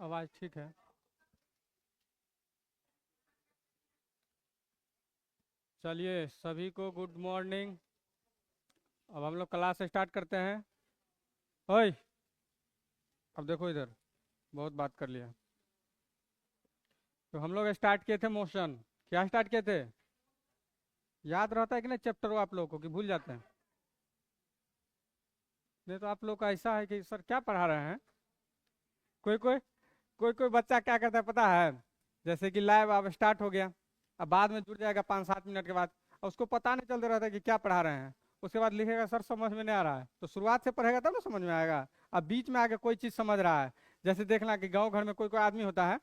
आवाज़ ठीक है। चलिए सभी को गुड मॉर्निंग। अब हम लोग क्लास स्टार्ट करते हैं। ओए, अब देखो इधर, बहुत बात कर लिया। तो हम लोग स्टार्ट किए थे मोशन। क्या स्टार्ट किए थे? याद रहता है कि नहीं चैप्टर वो आप लोगों को, कि भूल जाते हैं? नहीं तो आप लोग का ऐसा है कि सर क्या पढ़ा रहे हैं। कोई कोई कोई कोई बच्चा क्या करता है पता है? जैसे कि लाइव अब स्टार्ट हो गया, अब बाद में जुड़ जाएगा 5-7 मिनट के बाद, और उसको पता नहीं चलता रहता है कि क्या पढ़ा रहे हैं। उसके बाद लिखेगा सर समझ में नहीं आ रहा है। तो शुरुआत से पढ़ेगा तब ना समझ में आएगा। अब बीच में आके कोई चीज़ समझ रहा है, जैसे देखना कि गांव घर में कोई कोई आदमी होता है,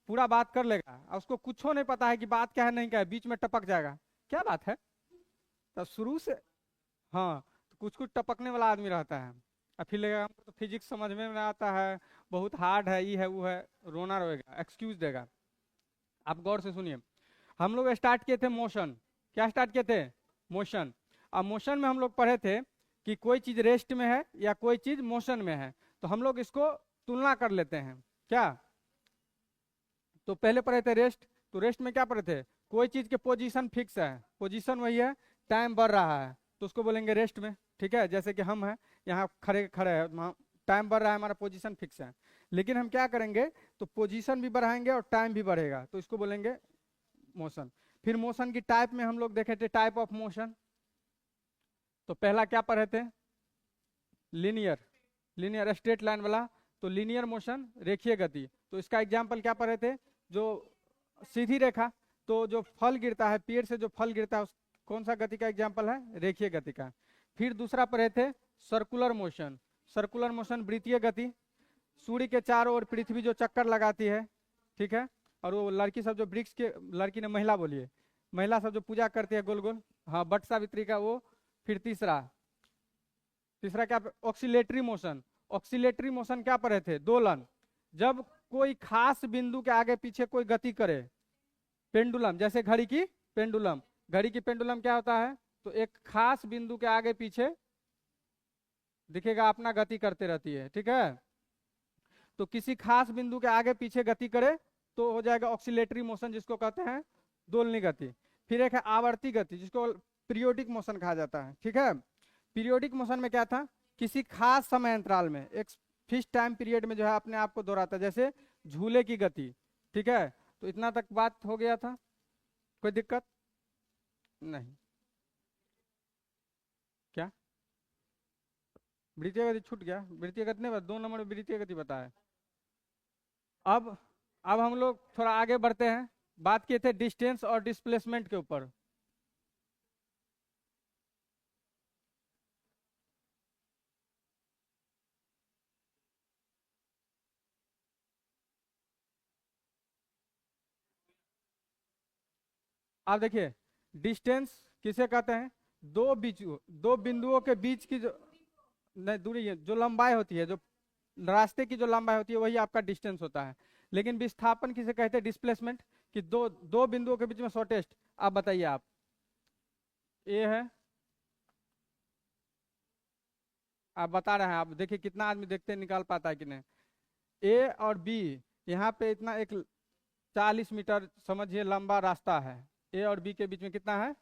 पूरा बात कर लेगा और उसको कुछ नहीं पता है कि बात क्या है नहीं क्या है, बीच में टपक जाएगा, क्या बात है। तो शुरू से, हाँ, तो कुछ कुछ टपकने वाला आदमी रहता है। और फिर लगेगा हमको तो फिजिक्स समझ में नहीं आता है, बहुत हार्ड है, ये है वो है, रोना रोएगा, एक्सक्यूज देगा। आप गौर से सुनिए। हम लोग स्टार्ट किए थे मोशन। क्या स्टार्ट किए थे? मोशन। अब मोशन में हम लोग पढ़े थे कि कोई चीज रेस्ट में है या कोई चीज मोशन में है, तो हम लोग इसको तुलना कर लेते हैं। क्या? तो पहले पढ़े थे रेस्ट। तो रेस्ट में क्या पढ़े थे? कोई चीज के पोजीशन फिक्स है, पोजीशन वही है, टाइम बढ़ रहा है, तो उसको बोलेंगे रेस्ट में। ठीक है, जैसे कि हम हैं यहाँ खड़े खड़े हैं, टाइम बढ़ रहा है, हमारा पोजीशन फिक्स है। लेकिन हम क्या करेंगे, तो पोजीशन भी बढ़ाएंगे और टाइम भी बढ़ेगा, तो इसको बोलेंगे मोशन। फिर मोशन की टाइप में हम लोग देखे थे टाइप ऑफ मोशन। तो पहला क्या पढ़े थे? लीनियर। लीनियर स्ट्रेट लाइन वाला। तो लीनियर मोशन, रेखीय गति। तो इसका एग्जाम्पल क्या पढ़े थे? जो सीधी रेखा, तो जो फल गिरता है पेड़ से, जो फल गिरता है, उस कौन सा गति का एग्जाम्पल है? रेखीय गति का। फिर दूसरा पढ़े थे सर्कुलर मोशन। सर्कुलर मोशन वृत्तीय गति। सूर्य के चारों ओर पृथ्वी जो चक्कर लगाती है, ठीक है, और वो लड़की सब जो वृक्ष के, लड़की ने महिला बोलिए, महिला सब जो पूजा करती है गोल गोल, हाँ, बट सावित्री का वो। फिर तीसरा, तीसरा क्या? Oscillatory motion. ऑक्सीलेटरी मोशन क्या पढ़े थे? दोलन। जब कोई खास बिंदु के आगे पीछे कोई गति करे, पेंडुलम, जैसे घड़ी की पेंडुलम। घड़ी की पेंडुलम क्या होता है? तो एक खास बिंदु के आगे पीछे दिखेगा अपना गति करते रहती है, ठीक है। तो किसी खास बिंदु के आगे पीछे गति करे तो हो जाएगा ऑक्सीलेटरी मोशन, जिसको कहते हैं दोलनी गति। फिर एक है आवर्ती गति, जिसको पीरियोडिक मोशन कहा जाता है, ठीक है। पीरियोडिक मोशन में क्या था? किसी खास समय अंतराल में, एक फिक्स टाइम पीरियड में जो है अपने आप को दोहराता है, जैसे झूले की गति, ठीक है। तो इतना तक बात हो गया था, कोई दिक्कत नहीं। क्या? वृत्तीय गति छूट गया? वृत्तीय गति नहीं, 2 नंबर में वृत्तीय गति बताया। अब अब हम लोग थोड़ा आगे बढ़ते हैं। बात किए थे डिस्टेंस और डिस्प्लेसमेंट के ऊपर। आप देखिए, डिस्टेंस किसे कहते हैं? दो बिंदुओं के बीच की जो, नहीं, दूरी है, जो लंबाई होती है, जो रास्ते की जो लंबाई होती है, वही आपका डिस्टेंस होता है। लेकिन विस्थापन किसे कहते हैं? डिस्प्लेसमेंट। कि दो दो बिंदुओं के बीच में शॉर्टेस्ट। आप बताइए, आप, ए है, आप बता रहे हैं, आप देखिए कितना आदमी देखते हैं, निकाल पाता है कि नहीं। ए और बी, यहाँ पे इतना एक 40 मीटर समझिए लंबा रास्ता है। ए और बी के बीच में कितना है?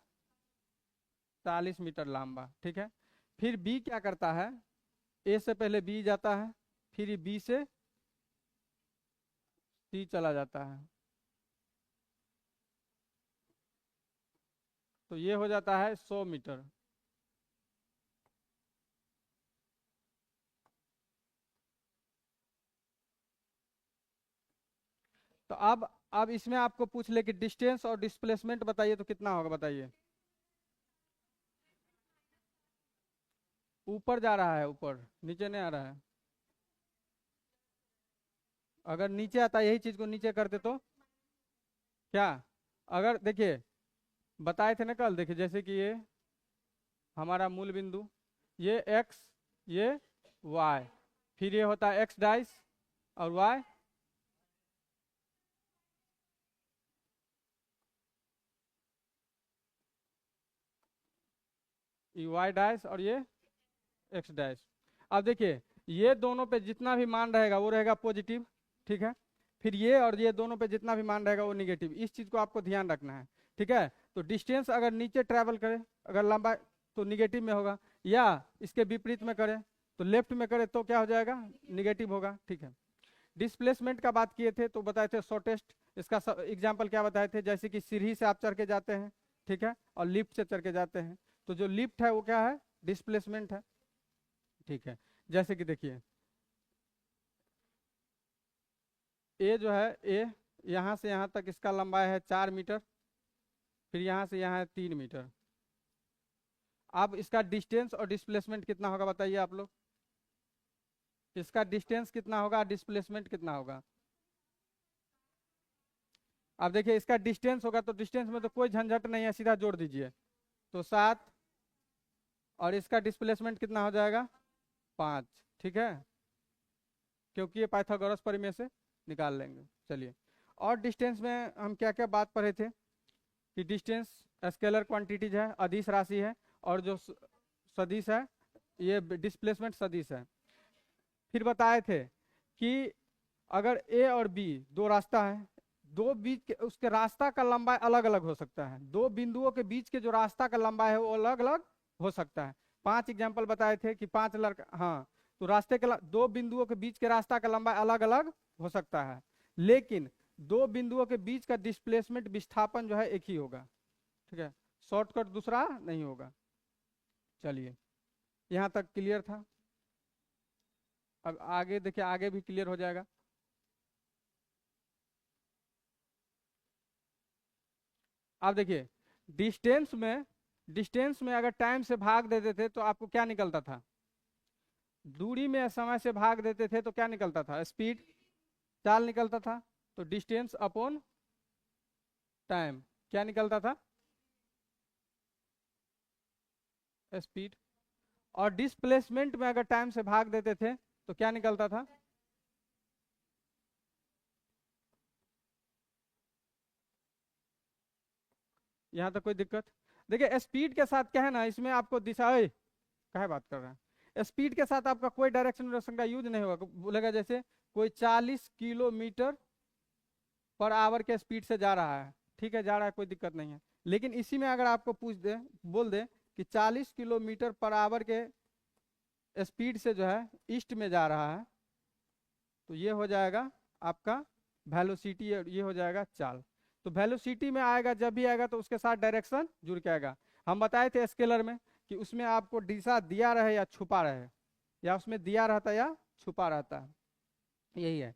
40 मीटर लंबा, ठीक है। फिर बी क्या करता है? ए से पहले बी जाता है, फिर बी से सी चला जाता है, तो ये हो जाता है 100 मीटर। तो अब इसमें आपको पूछ ले कि डिस्टेंस और डिस्प्लेसमेंट बताइए, तो कितना होगा बताइए। ऊपर जा रहा है, ऊपर, नीचे नहीं आ रहा है। अगर नीचे आता यही चीज को नीचे करते तो क्या? अगर देखिए, बताए थे ना कल, देखिए जैसे कि ये हमारा मूल बिंदु, ये एक्स, ये वाई, फिर ये होता है एक्स डाइस और वाई, ये वाई डैश और ये एक्स डैश। अब देखिए, ये दोनों पे जितना भी मान रहेगा वो रहेगा पॉजिटिव, ठीक है। फिर ये और ये दोनों पे जितना भी मान रहेगा वो निगेटिव, इस चीज को आपको ध्यान रखना है। ठीक है, तो डिस्टेंस अगर नीचे ट्रैवल करे, अगर लंबा, तो निगेटिव में होगा, या इसके विपरीत में करे तो लेफ्ट में करे तो क्या हो जाएगा, निगेटिव होगा। ठीक है, डिस्प्लेसमेंट का बात किए थे तो बताए थे शॉर्टेस्ट, इसका एग्जाम्पल क्या बताए थे, जैसे कि सीढ़ी से आप चढ़ के जाते हैं, ठीक है, और लिफ्ट से चढ़ के जाते हैं, तो जो लिफ्ट है वो क्या है, डिस्प्लेसमेंट है। ठीक है, जैसे कि देखिए ए जो है, ए यहाँ से यहाँ तक इसका लंबाई है 4 मीटर, फिर यहाँ से यहाँ है 3 मीटर। अब इसका डिस्टेंस और डिस्प्लेसमेंट कितना होगा बताइए आप लोग, इसका डिस्टेंस कितना होगा, डिस्प्लेसमेंट कितना होगा। अब देखिए इसका डिस्टेंस होगा तो डिस्टेंस में तो कोई झंझट नहीं है, सीधा जोड़ दीजिए, तो 7, और इसका डिस्प्लेसमेंट कितना हो जाएगा, 5। ठीक है, क्योंकि ये पाइथागोरस प्रमेय से निकाल लेंगे। चलिए, और डिस्टेंस में हम क्या क्या बात पढ़े थे कि डिस्टेंस स्केलर क्वांटिटीज है, अदिश राशि है, और जो सदिश है ये डिस्प्लेसमेंट सदिश है। फिर बताए थे कि अगर ए और बी दो रास्ता है, दो बीच के उसके रास्ता का लंबाई अलग अलग हो सकता है, दो बिंदुओं के बीच के जो रास्ता का लंबाई है वो अलग अलग हो सकता है। 5 एग्जाम्पल बताए थे कि 5 लड़का, हाँ, तो रास्ते के दो बिंदुओं के बीच के रास्ता का लंबाई अलग अलग हो सकता है, लेकिन दो बिंदुओं के बीच का डिस्प्लेसमेंट विस्थापन जो है एक ही होगा। ठीक है, शॉर्टकट दूसरा नहीं होगा। चलिए, यहाँ तक क्लियर था। अब आगे देखिए, आगे भी क्लियर हो जाएगा। अब देखिए डिस्टेंस में अगर टाइम से भाग देते थे तो आपको क्या निकलता था, दूरी में समय से भाग देते थे तो क्या निकलता था, स्पीड, चाल निकलता था। तो डिस्टेंस अपॉन टाइम क्या निकलता था, स्पीड। और डिस्प्लेसमेंट में अगर टाइम से भाग देते थे तो क्या निकलता था, यहाँ तक कोई दिक्कत। देखिए स्पीड के साथ क्या है ना, इसमें आपको दिशा, क्या बात कर रहे हैं, स्पीड के साथ आपका कोई डायरेक्शन का यूज नहीं होगा। बोलेगा जैसे कोई 40 किलोमीटर पर आवर के स्पीड से जा रहा है, ठीक है, जा रहा है, कोई दिक्कत नहीं है। लेकिन इसी में अगर आपको पूछ दे, बोल दे कि 40 किलोमीटर पर आवर के स्पीड से जो है ईस्ट में जा रहा है, तो ये हो जाएगा आपका वेलोसिटी, ये हो जाएगा चाल। तो वेलोसिटी में आएगा, जब भी आएगा तो उसके साथ डायरेक्शन जुड़ के आएगा। हम बताए थे स्केलर में कि उसमें आपको दिशा दिया रहे या छुपा रहे, या उसमें दिया रहता या छुपा रहता है, यही है।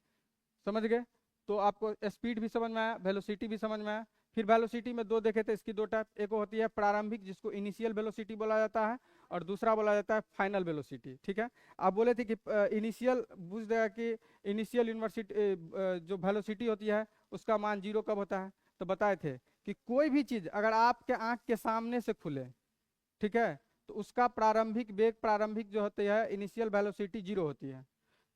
समझ गए, तो आपको स्पीड भी समझ में आया, वेलोसिटी भी समझ में आया। फिर वेलोसिटी में दो देखे थे, इसकी दो टाइप, एक होती है प्रारंभिक जिसको इनिशियल वेलोसिटी बोला जाता है, और दूसरा बोला जाता है फाइनल वेलोसिटी। ठीक है, आप बोले थे कि इनिशियल बुझ देगा कि इनिशियल यूनिवर्सिटी जो वेलोसिटी होती है उसका मान 0 कब होता है, तो बताए थे कि कोई भी चीज अगर आपके आंख के सामने से खुले, ठीक है, तो उसका प्रारंभिक वेग, प्रारंभिक जो होती है इनिशियल वेलोसिटी 0 होती है।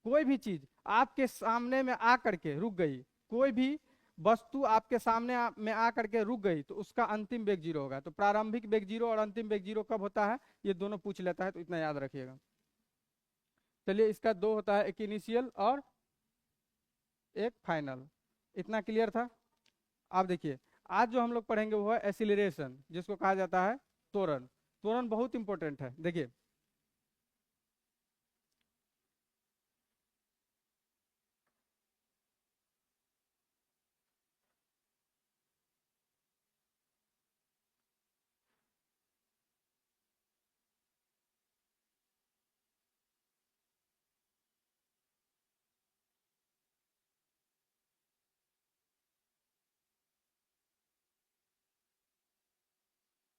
कोई भी चीज आपके सामने में आ करके रुक गई, कोई भी वस्तु आपके सामने में आ करके रुक गई, तो उसका अंतिम वेग 0 होगा। तो प्रारंभिक वेग 0 और अंतिम वेग 0 कब होता है, ये दोनों पूछ लेता है, तो इतना याद रखिएगा। चलिए, इसका दो होता है, एक इनिशियल और एक फाइनल। इतना क्लियर था। आप देखिए, आज जो हम लोग पढ़ेंगे वो है एसिलरेशन, जिसको कहा जाता है त्वरण। त्वरण बहुत इंपॉर्टेंट है। देखिए,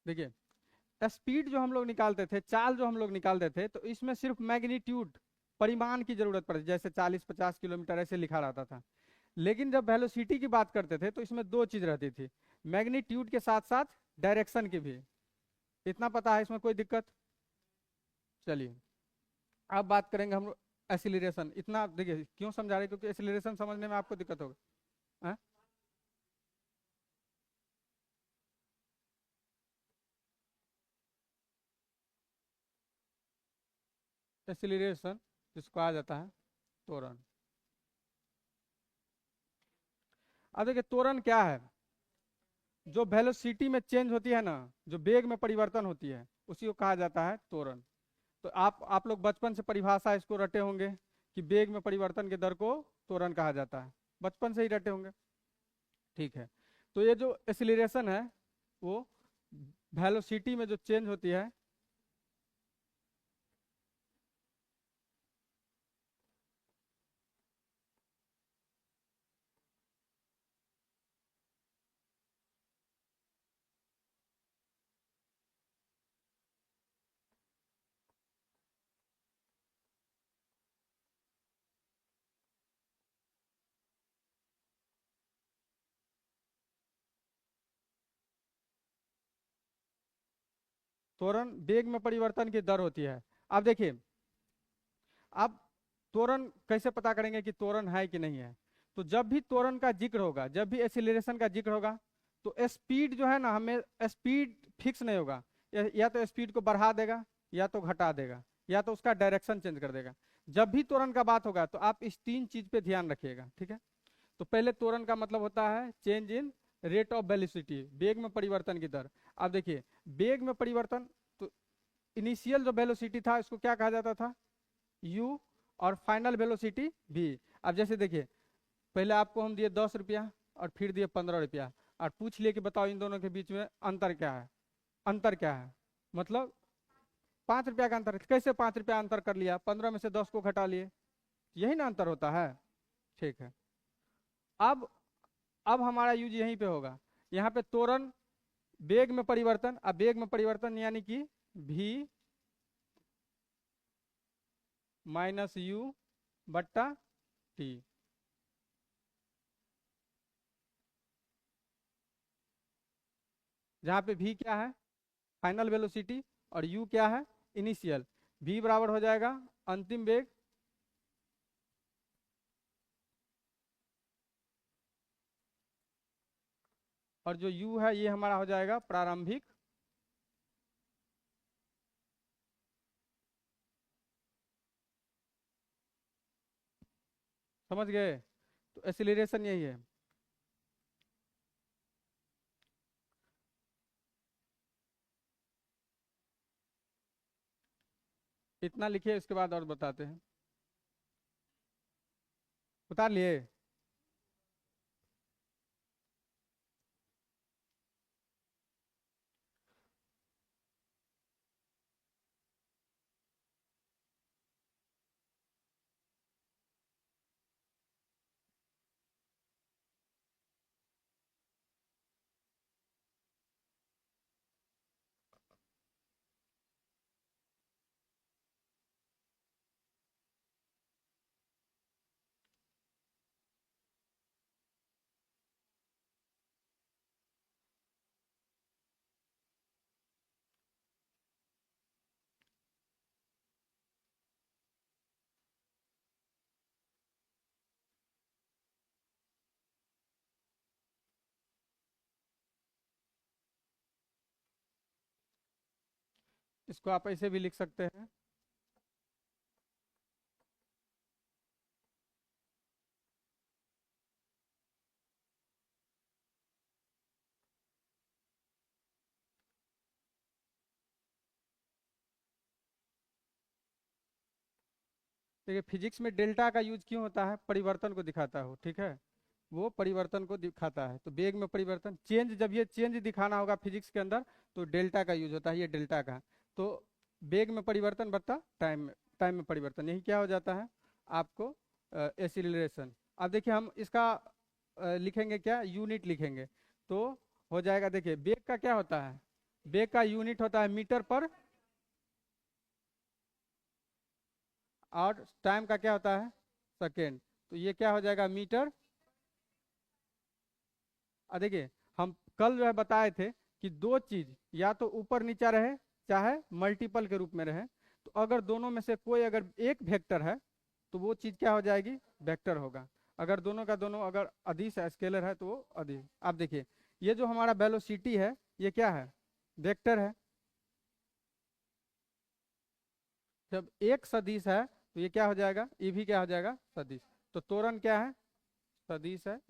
देखिए स्पीड जो हम लोग निकालते थे, चाल जो हम लोग निकालते थे, तो इसमें सिर्फ मैग्नीट्यूड, परिमाण की जरूरत पड़ती, जैसे 40-50 किलोमीटर ऐसे लिखा रहता था। लेकिन जब वेलोसिटी की बात करते थे तो इसमें दो चीज रहती थी, मैग्नीट्यूड के साथ साथ डायरेक्शन की भी। इतना पता है, इसमें कोई दिक्कत। चलिए, अब बात करेंगे हम लोग एसिलरेशन। इतना देखिए क्यों समझा रहे हैं, क्योंकि एसिलरेशन समझने में आपको दिक्कत होगी। एसिलरेशन जिसको कहा जाता है त्वरण। अब देखिए त्वरण क्या है, जो वेलोसिटी में चेंज होती है ना, जो वेग में परिवर्तन होती है, उसी को कहा जाता है त्वरण। तो आप लोग बचपन से परिभाषा इसको रटे होंगे कि वेग में परिवर्तन के दर को त्वरण कहा जाता है, बचपन से ही रटे होंगे। ठीक है, तो ये जो एक्सीलरेशन है वो वेलोसिटी में जो चेंज होती है, त्वरण वेग में परिवर्तन की दर होती है। अब देखिए, अब त्वरण कैसे पता करेंगे कि त्वरण है कि नहीं है? तो जब भी त्वरण का जिक्र होगा, जब भी एक्सीलरेशन का जिक्र होगा, तो स्पीड जो है ना, हमें स्पीड फिक्स नहीं होगा, या तो स्पीड को बढ़ा देगा, या तो घटा देगा, या तो उसका डायरेक्शन चेंज कर देगा। जब भी त्वरण का बात होगा तो आप इस तीन चीज पे ध्यान रखिएगा, ठीक है। तो पहले त्वरण का मतलब होता है change in rate of velocity, वेग में परिवर्तन की दर। अब देखिए, वेग में परिवर्तन, तो इनिशियल जो वेलोसिटी था इसको क्या कहा जाता था? u, और फाइनल वेलोसिटी v। अब जैसे देखिए, पहले आपको हम दिए 10 रुपया और फिर दिए 15 रुपया, और पूछ लिए कि बताओ इन दोनों के बीच में अंतर क्या है? अंतर क्या है? मतलब 5 रुपया का अंतर है। कैसे 5 रुपया अंतर कर लिया? 15 में से 10 को घटा लिए, यही ना अंतर होता है। ठीक है, अब अब हमारा यूज यहीं पे होगा। यहाँ पे त्वरण, वेग में परिवर्तन, अब वेग में परिवर्तन यानी कि v माइनस यू बट्टा टी। जहाँ पे v क्या है? फाइनल वेलोसिटी, और u क्या है? इनिशियल। v बराबर हो जाएगा अंतिम वेग, और जो u है ये हमारा हो जाएगा प्रारंभिक। समझ गए? तो एक्सीलरेशन यही है। इतना लिखिए, इसके बाद और बताते हैं। उतार लिए? इसको आप ऐसे भी लिख सकते हैं। देखिए, फिजिक्स में डेल्टा का यूज क्यों होता है? परिवर्तन को दिखाता हो, ठीक है, वो परिवर्तन को दिखाता है। तो वेग में परिवर्तन, चेंज, जब ये चेंज दिखाना होगा फिजिक्स के अंदर, तो डेल्टा का यूज होता है, ये डेल्टा का। तो वेग में परिवर्तन बता टाइम में परिवर्तन, यही क्या हो जाता है आपको? एक्सीलरेशन। अब देखिए, हम इसका लिखेंगे क्या? यूनिट लिखेंगे। तो हो जाएगा, देखिए वेग का क्या होता है? वेग का यूनिट होता है मीटर पर, और टाइम का क्या होता है? सेकेंड। तो ये क्या हो जाएगा? मीटर। देखिए, हम कल जो है बताए थे कि दो चीज या तो ऊपर नीचा रहे, चाहे मल्टीपल के रूप में रहे। तो अगर दोनों में से कोई अगर एक वेक्टर है, तो वो चीज क्या हो जाएगी? वेक्टर होगा। अगर दोनों का दोनों अगर अदिश है, स्केलर है, तो वो अदिश। आप देखिए, ये जो हमारा वेलोसिटी है, ये क्या है? वेक्टर है। जब एक सदिश है तो ये क्या हो जाएगा? ये भी क्या हो जाएगा? सदिश। तो त्वरण क्या है? सदिश है।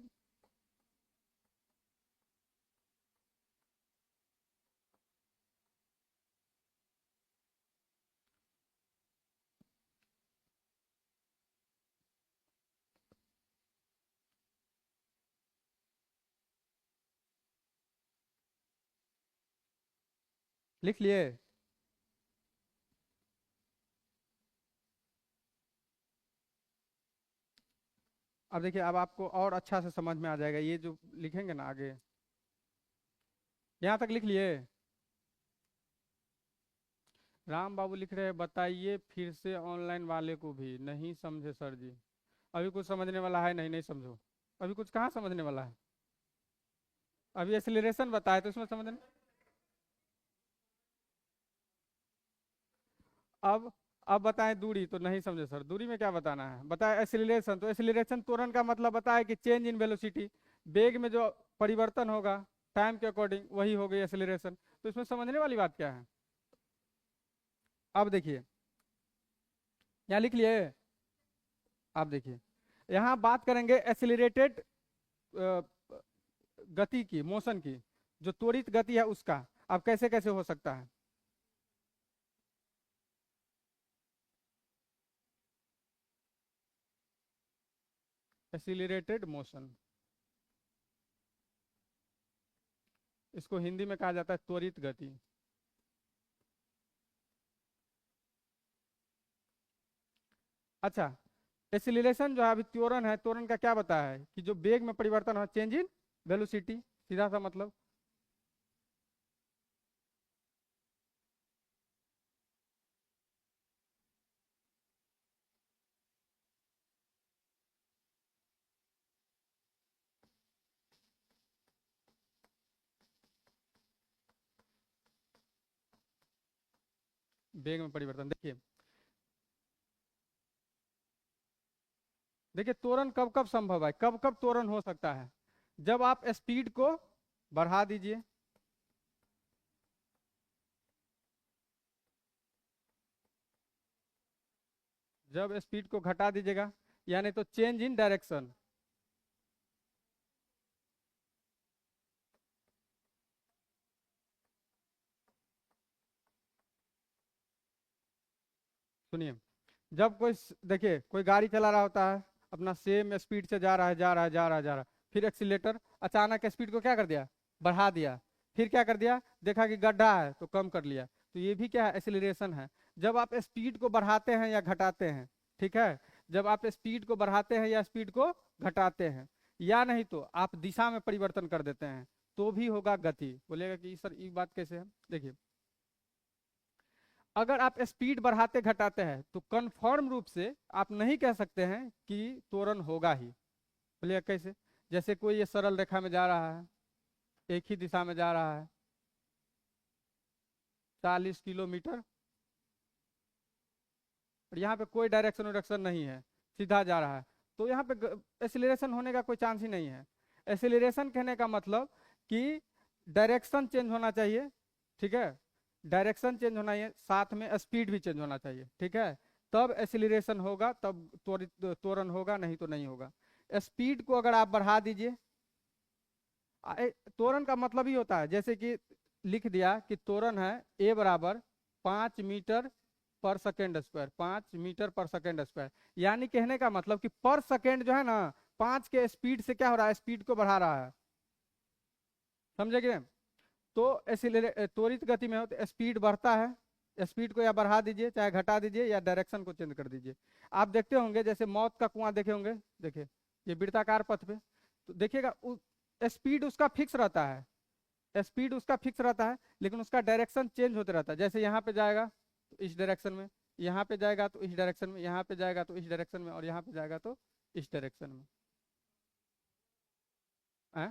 लिख लिए? अब देखिए, अब आपको और अच्छा से समझ में आ जाएगा। ये जो लिखेंगे ना आगे, यहाँ तक लिख लिए? राम बाबू लिख रहे हैं, बताइए फिर से ऑनलाइन वाले को भी। नहीं समझे सर जी। अभी कुछ समझने वाला है? नहीं, नहीं समझो। अभी कुछ कहाँ समझने वाला है? अभी एक्सीलरेशन बताए तो इसमें समझने। अब अब बताएं दूरी, तो नहीं समझे सर। दूरी में क्या बताना है? बताए एक्सीलरेशन, तो एक्सीलरेशन त्वरण का मतलब बताए कि चेंज इन वेलोसिटी, वेग में जो परिवर्तन होगा टाइम के अकॉर्डिंग, वही हो गई एक्सीलरेशन। तो इसमें समझने वाली बात क्या है? अब देखिए, यहाँ लिख लिए? आप देखिए, यहाँ बात करेंगे एक्सीलरेटेड गति की, मोशन की, जो त्वरित गति है उसका। अब कैसे कैसे हो सकता है? एक्सीलरेटेड मोशन, इसको हिंदी में कहा जाता है त्वरित गति। अच्छा, एक्सीलरेशन जो है, अभी त्वरण है, त्वरण का क्या बताया है कि जो वेग में परिवर्तन हो, चेंज इन वेलोसिटी, सीधा सा मतलब। वेग में परिवर्तन, देखिए देखिए, त्वरण कब कब संभव है, कब कब त्वरण हो सकता है? जब आप स्पीड को बढ़ा दीजिए, जब स्पीड को घटा दीजिएगा, यानी तो चेंज इन डायरेक्शन। सुनिए, जब कोई देखिए कोई गाड़ी चला रहा होता है, अपना सेम स्पीड से जा रहा है, जा रहा है, जा रहा है, जा रहा है, फिर एक्सीलेटर अचानक स्पीड को क्या कर दिया, बढ़ा दिया। फिर क्या कर दिया, देखा कि गड्ढा है तो कम कर लिया। तो ये भी क्या है, एक्सीलरेशन है। जब आप स्पीड को बढ़ाते हैं या घटाते हैं, ठीक है, जब आप स्पीड को बढ़ाते हैं या स्पीड को घटाते हैं, या नहीं तो आप दिशा में परिवर्तन कर देते हैं, तो भी होगा गति। बोलेगा कि सर ये बात कैसे है? देखिए, अगर आप स्पीड बढ़ाते घटाते हैं तो कंफर्म रूप से आप नहीं कह सकते हैं कि त्वरण होगा ही। बोलिए कैसे? जैसे कोई ये सरल रेखा में जा रहा है, एक ही दिशा में जा रहा है, 40 किलोमीटर, और यहाँ पे कोई डायरेक्शन वायरेक्शन नहीं है, सीधा जा रहा है, तो यहाँ पे एक्सीलरेशन होने का कोई चांस ही नहीं है। एक्सीलरेशन कहने का मतलब कि डायरेक्शन चेंज होना चाहिए, ठीक है, डायरेक्शन चेंज होना है, साथ में स्पीड भी चेंज होना चाहिए, ठीक है, तब एक्सीलरेशन होगा, तब त्वरित त्वरण होगा, नहीं तो नहीं होगा। स्पीड को अगर आप बढ़ा दीजिए, त्वरण का मतलब ही होता है, जैसे कि लिख दिया कि त्वरण है ए बराबर 5 मीटर पर सेकेंड स्क्वायर, 5 मीटर पर सेकेंड स्क्वायर। यानी कहने का मतलब कि पर सेकेंड जो है ना, 5 के स्पीड से क्या हो रहा है, स्पीड को बढ़ा रहा है। समझे कि नहीं? तो एक्सीलरे त्वरित गति में हो तो स्पीड बढ़ता है, स्पीड को या बढ़ा दीजिए, चाहे घटा दीजिए, या डायरेक्शन को चेंज कर दीजिए। आप देखते होंगे जैसे मौत का कुआं देखे होंगे, देखिए ये वृत्ताकार पथ पे, तो देखिएगा स्पीड उसका फिक्स रहता है, स्पीड उसका फिक्स रहता है, लेकिन उसका डायरेक्शन चेंज होते रहता है। जैसे यहाँ पे जाएगा तो इस डायरेक्शन में, यहाँ पे जाएगा तो इस डायरेक्शन में, यहाँ पे जाएगा तो इस डायरेक्शन में, और यहाँ पे जाएगा तो इस डायरेक्शन में। आ?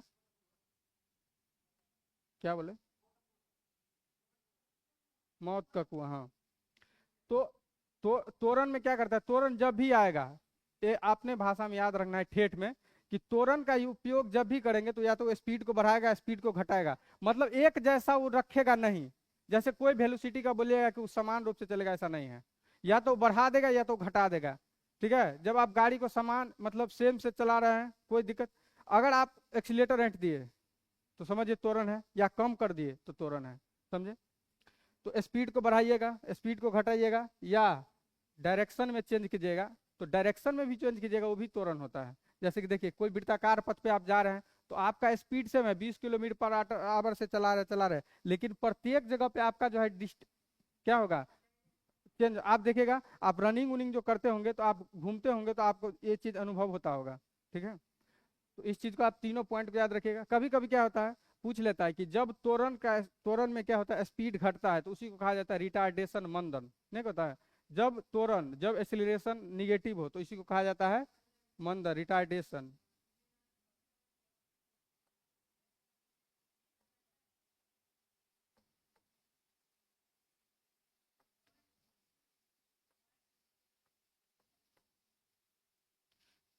क्या बोले? मौत का कुआं, हाँ। तो तोरण में क्या करता है, तोरण जब भी आएगा, ये आपने भाषा में याद रखना है ठेठ में, कि तोरण का उपयोग जब भी करेंगे तो या तो स्पीड को बढ़ाएगा, स्पीड को घटाएगा, मतलब एक जैसा वो रखेगा नहीं। जैसे कोई वेलोसिटी का बोलिएगा कि वो समान रूप से चलेगा, ऐसा नहीं है, या तो बढ़ा देगा या तो घटा देगा। ठीक है, जब आप गाड़ी को समान मतलब सेम से चला रहे हैं, कोई दिक्कत, अगर आप एक्सीलेटर रेंट दिए तो समझिए त्वरण है, या कम कर दिए तो त्वरण है। समझे? तो स्पीड को बढ़ाइएगा, स्पीड को घटाइएगा, या डायरेक्शन में चेंज कीजिएगा, तो डायरेक्शन में भी चेंज कीजिएगा, वो भी त्वरण होता है। जैसे कि देखिए कोई वृत्ताकार पथ पे आप जा रहे हैं, तो आपका स्पीड से मैं 20 किलोमीटर पर आवर से चला रहे, लेकिन प्रत्येक जगह पे आपका जो है क्या होगा, चेंज। आप देखिएगा, आप रनिंग वनिंग जो करते होंगे तो आप घूमते होंगे तो आपको ये चीज अनुभव होता होगा, ठीक है। तो इस चीज को आप तीनों पॉइंट को याद रखिएगा। कभी कभी क्या होता है, पूछ लेता है कि जब त्वरण में क्या होता है, स्पीड घटता है, तो उसी को कहा जाता है रिटार्डेशन, मंदन, नहीं होता है। जब एक्सीलरेशन निगेटिव हो तो इसी को कहा जाता है मंदन, रिटार्डेशन।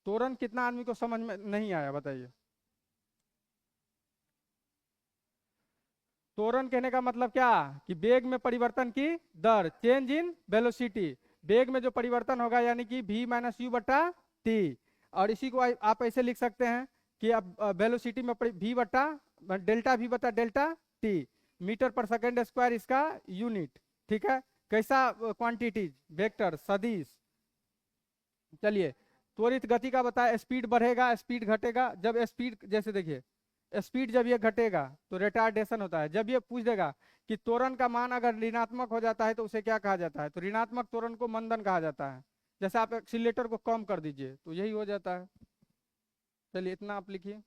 त्वरण कितना आदमी को समझ में नहीं आया, बताइए। त्वरण कहने का मतलब क्या, कि वेग में परिवर्तन की दर, चेंज इन वेलोसिटी। वेग में जो परिवर्तन होगा यानी कि v माइनस यू बटा टी। और इसी को आप ऐसे लिख सकते हैं कि अब वेलोसिटी में v बटा डेल्टा टी, मीटर पर सेकेंड स्क्वायर इसका यूनिट, ठीक है। कैसा क्वांटिटीज, वेक्टर, सदिश। चलिए, त्वरित गति का बताया, स्पीड बढ़ेगा स्पीड घटेगा। जब स्पीड, जैसे देखिए, स्पीड जब ये घटेगा तो रिटार्डेशन होता है। जब ये पूछ देगा कि त्वरण का मान अगर ऋणात्मक हो जाता है तो उसे क्या कहा जाता है, तो ऋणात्मक त्वरण को मंदन कहा जाता है। जैसे आप एक्सीलरेटर को कम कर दीजिए तो यही हो जाता है। चलिए, इतना आप लिखिए।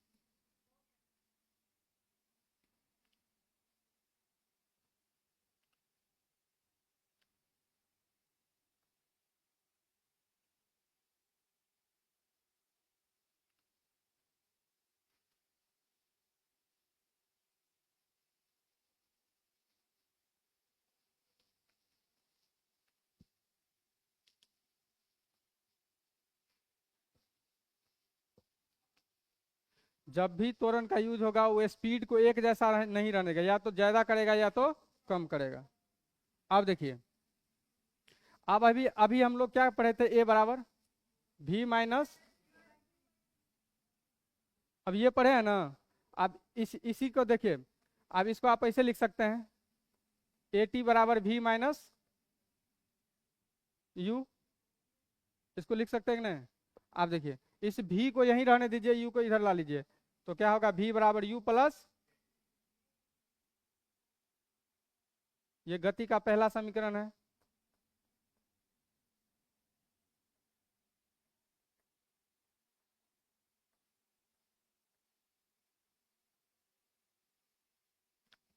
जब भी त्वरण का यूज होगा वो स्पीड को एक जैसा नहीं रहने का, या तो ज्यादा करेगा या तो कम करेगा। अब देखिए, अब अभी अभी हम लोग क्या पढ़े थे, ए बराबर v माइनस, अब ये पढ़े हैं ना। अब इसी को देखिए, अब इसको आप ऐसे लिख सकते हैं, ए टी बराबर v माइनस यू, इसको लिख सकते हैं कि नहीं। आप देखिए, इस v को यहीं रहने दीजिए, u को इधर ला लीजिए, तो क्या होगा, v बराबर u प्लस, ये गति का पहला समीकरण है।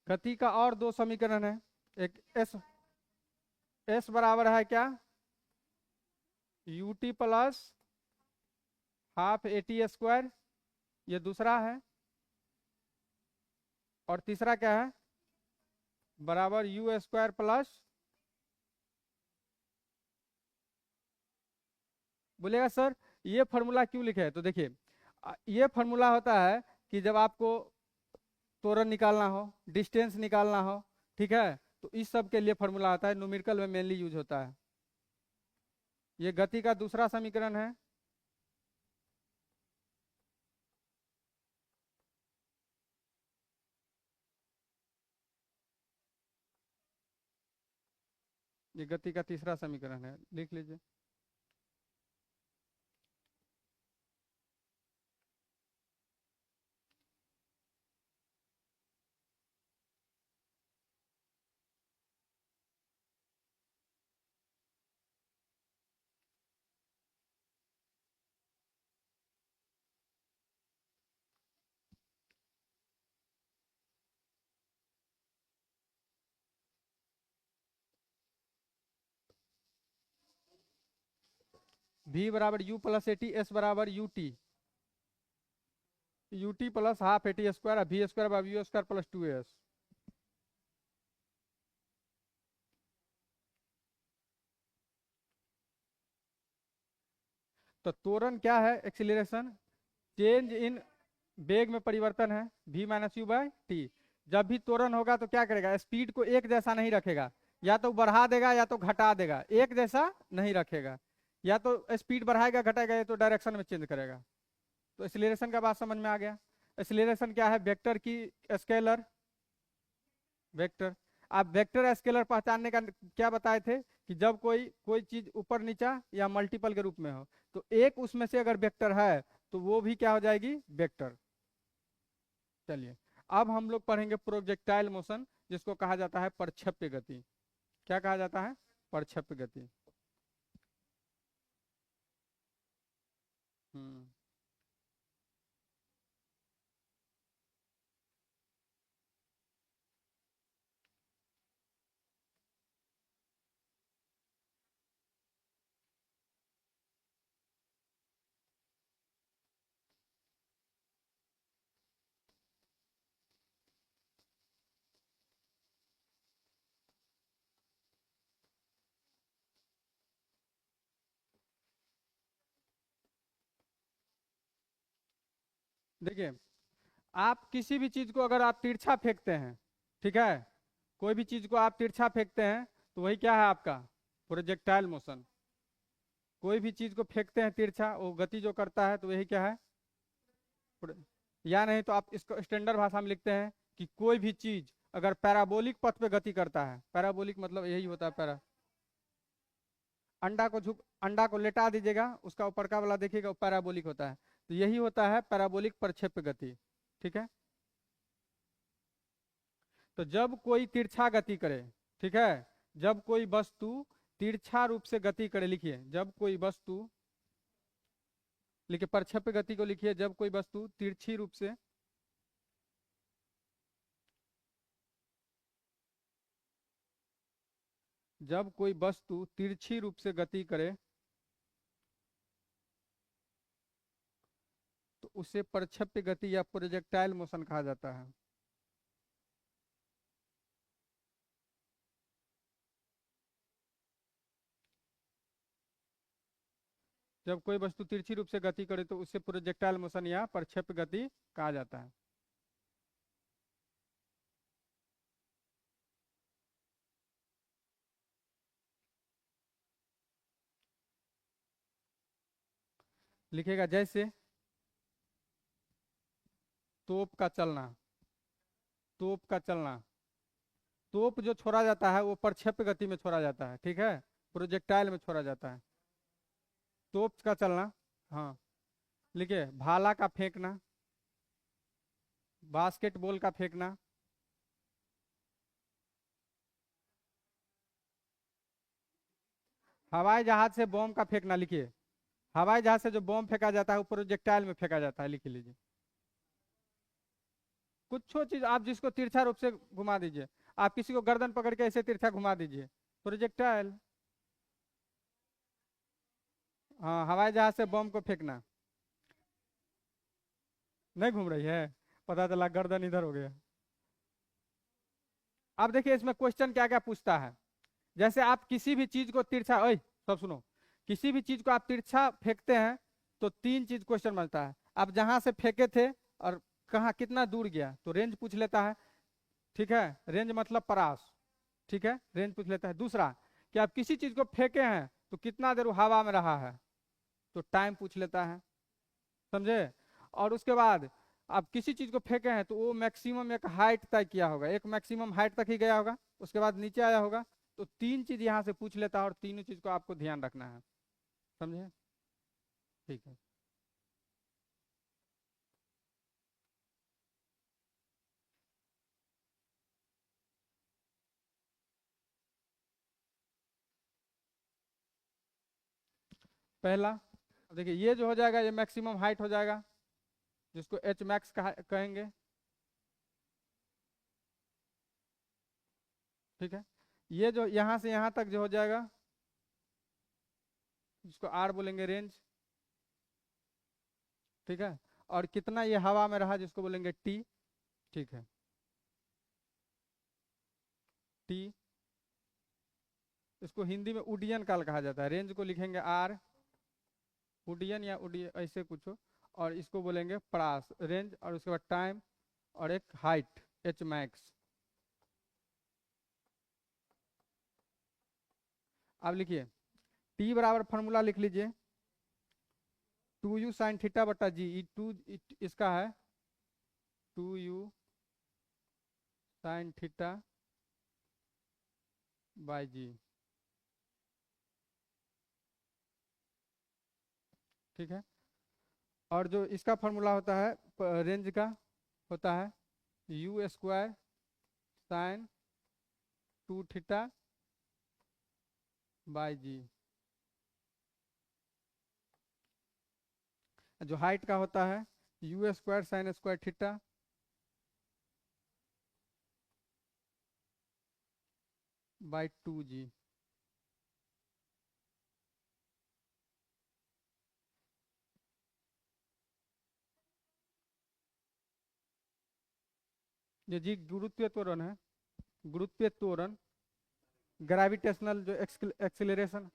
गति का और दो समीकरण है, एक s बराबर है क्या, ut plus half a t square, ये दूसरा है। और तीसरा क्या है, बराबर यू स्क्वायर प्लस, बोलेगा सर ये फॉर्मूला क्यों लिखे है, तो देखिए, ये फॉर्मूला होता है कि जब आपको त्वरण निकालना हो, डिस्टेंस निकालना हो, ठीक है, तो इस सब के लिए फॉर्मूला आता है, न्यूमेरिकल में मेनली यूज होता है। ये गति का दूसरा समीकरण है। ये गति का तीसरा समीकरण है, लिख लीजिए। v बराबर u plus a t, s बराबर u t plus half a t square, v square बराबर यू स्क्वायर प्लस 2s। तो त्वरण क्या है, एक्सीलरेशन, चेंज इन वेग में परिवर्तन है, v minus you by T. जब भी त्वरण होगा तो क्या करेगा, स्पीड को एक जैसा नहीं रखेगा, या तो बढ़ा देगा या तो घटा देगा, एक जैसा नहीं रखेगा। या तो स्पीड बढ़ाएगा घटाएगा, या तो डायरेक्शन में चेंज करेगा। तो एक्सीलरेशन का बात समझ में आ गया। एक्सीलरेशन क्या है, वेक्टर की स्केलर, वेक्टर। आप वेक्टर स्केलर पहचानने का क्या बताए थे, कि जब कोई कोई चीज ऊपर नीचा या मल्टीपल के रूप में हो, तो एक उसमें से अगर वेक्टर है तो वो भी क्या हो जाएगी, वेक्टर। चलिए, अब हम लोग पढ़ेंगे प्रोजेक्टाइल मोशन, जिसको कहा जाता है प्रक्षेप्य गति। क्या कहा जाता है? प्रक्षेप्य गति। हम्म। देखिए, आप किसी भी चीज को अगर आप तिरछा फेंकते हैं, ठीक है, कोई भी चीज को आप तिरछा फेंकते हैं, तो वही क्या है आपका? Projectile motion. कोई भी चीज को फेंकते हैं तिरछा, वो गति जो करता है, तो वही क्या है? प्रो- या नहीं तो आप इसको स्टैंडर्ड भाषा में लिखते हैं कि कोई भी चीज अगर पैराबोलिक पथ पे गति करता है, पैराबोलिक मतलब यही होता है पैरा। अंडा को लेटा दीजिएगा, उसका ऊपर का वाला देखिएगा, वो पैराबोलिक होता है। तो यही होता है पैराबोलिक प्रक्षेप्य गति। ठीक है। तो जब कोई तिरछा गति करे, ठीक है, जब कोई वस्तु तिरछा रूप से गति करे, लिखिए जब कोई वस्तु, लिखिए प्रक्षेप्य गति को लिखिए, जब कोई वस्तु तिरछी रूप से, जब कोई वस्तु तिरछी रूप से गति करे, तो उसे प्रक्षेप्य गति या प्रोजेक्टाइल मोशन कहा जाता है। जब कोई वस्तु तिरछी रूप से गति करे तो उसे प्रोजेक्टाइल मोशन या प्रक्षेप्य गति कहा जाता है। लिखेगा जैसे तोप का चलना, तोप का चलना, तोप जो छोड़ा जाता है वो प्रक्षेप्य गति में छोड़ा जाता है, ठीक है, प्रोजेक्टाइल में छोड़ा जाता है। तोप का चलना, हाँ, लिखिए भाला का फेंकना, बास्केटबॉल का फेंकना, हवाई जहाज से बॉम्ब का फेंकना, लिखिए हवाई जहाज से जो बॉम्ब फेंका जाता है वो प्रोजेक्टाइल में फेंका जाता है, लिख लीजिए। कुछ चीज आप जिसको तिरछा रूप से घुमा दीजिए, आप किसी को गर्दन पकड़ के ऐसे तिरछा घुमा दीजिए, प्रोजेक्टाइल। हाँ, हवाई जहाज से बॉम्ब को फेंकना। नहीं घूम रही है, पता चला गर्दन इधर हो गया। अब देखिए इसमें क्वेश्चन क्या क्या पूछता है। जैसे आप किसी भी चीज को तिरछा, ओए सब सुनो, किसी भी चीज को आप तिरछा फेंकते हैं तो तीन चीज क्वेश्चन बनता है। आप जहां से फेंके थे और कहाँ कितना दूर गया, तो रेंज पूछ लेता है, ठीक है, रेंज मतलब परास, ठीक है, रेंज पूछ लेता है। दूसरा, कि आप किसी चीज को फेंके हैं तो कितना देर वो हवा में रहा है, तो टाइम पूछ लेता है, समझे। और उसके बाद आप किसी चीज को फेंके हैं तो वो मैक्सिमम एक हाइट तय किया होगा, एक मैक्सिमम हाइट तक ही गया होगा, उसके बाद नीचे आया होगा। तो तीन चीज यहाँ से पूछ लेता है और तीनों चीज को आपको ध्यान रखना है, समझे। ठीक है। पहला, देखिए ये जो हो जाएगा ये मैक्सिमम हाइट हो जाएगा, जिसको एच मैक्स कहेंगे, ठीक है। ये जो यहाँ से यहाँ तक जो हो जाएगा, जिसको आर बोलेंगे, रेंज, ठीक है। और कितना ये हवा में रहा, जिसको बोलेंगे टी, ठीक है, टी। इसको हिंदी में उड्डयन काल कहा जाता है, रेंज को लिखेंगे आर, उड्डयन या उड्डयन ऐसे कुछ हो। और इसको बोलेंगे प्रास, रेंज, और उसके बाद टाइम, और एक हाइट एच मैक्स। अब लिखिए टी बराबर फॉर्मूला लिख लीजिए, 2u sin θ/g, इसका है 2u sin θ/g, ठीक है। और जो इसका फॉर्मूला होता है रेंज का, होता है u square sine 2 theta by g. जो हाइट का होता है u square sine square theta by 2 g. ये जी गुरुत्वीय त्वरण है, गुरुत्वीय त्वरण, ग्रेविटेशनल जो acceleration.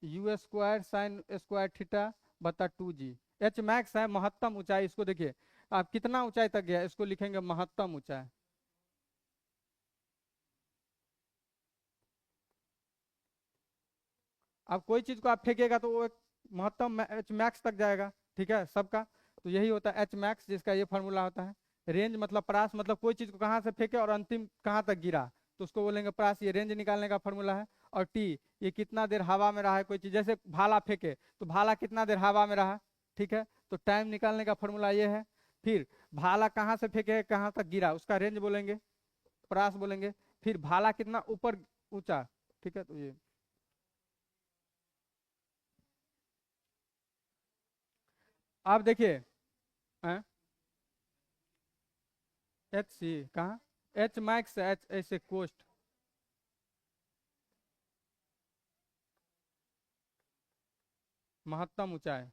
U square sine square theta बता 2 जी। एच मैक्स है महत्तम ऊंचाई, इसको देखिए आप कितना ऊंचाई तक गया, इसको लिखेंगे महत्तम ऊंचाई। अब कोई चीज को आप फेंकेगा तो वो एक महत्तम एच मैक्स तक जाएगा, ठीक है सबका। तो यही होता है एच मैक्स, जिसका ये फॉर्मूला होता है। रेंज मतलब परास, मतलब कोई चीज को कहाँ से फेंके और अंतिम कहाँ तक गिरा, तो उसको बोलेंगे परास। ये रेंज निकालने का फॉर्मूला है। और टी, ये कितना देर हवा में रहा है कोई चीज, जैसे भाला फेंके तो भाला कितना देर हवा में रहा, ठीक है। तो टाइम निकालने का फॉर्मूला ये है। फिर भाला कहाँ से फेंके कहाँ तक गिरा, उसका रेंज बोलेंगे, परास बोलेंगे। फिर भाला कितना ऊपर ऊंचा, ठीक है। तो ये आप देखिए एच सी कहाँ, एच मैक्स एच ऐसे कोस्ट। महत्तम ऊंचाई,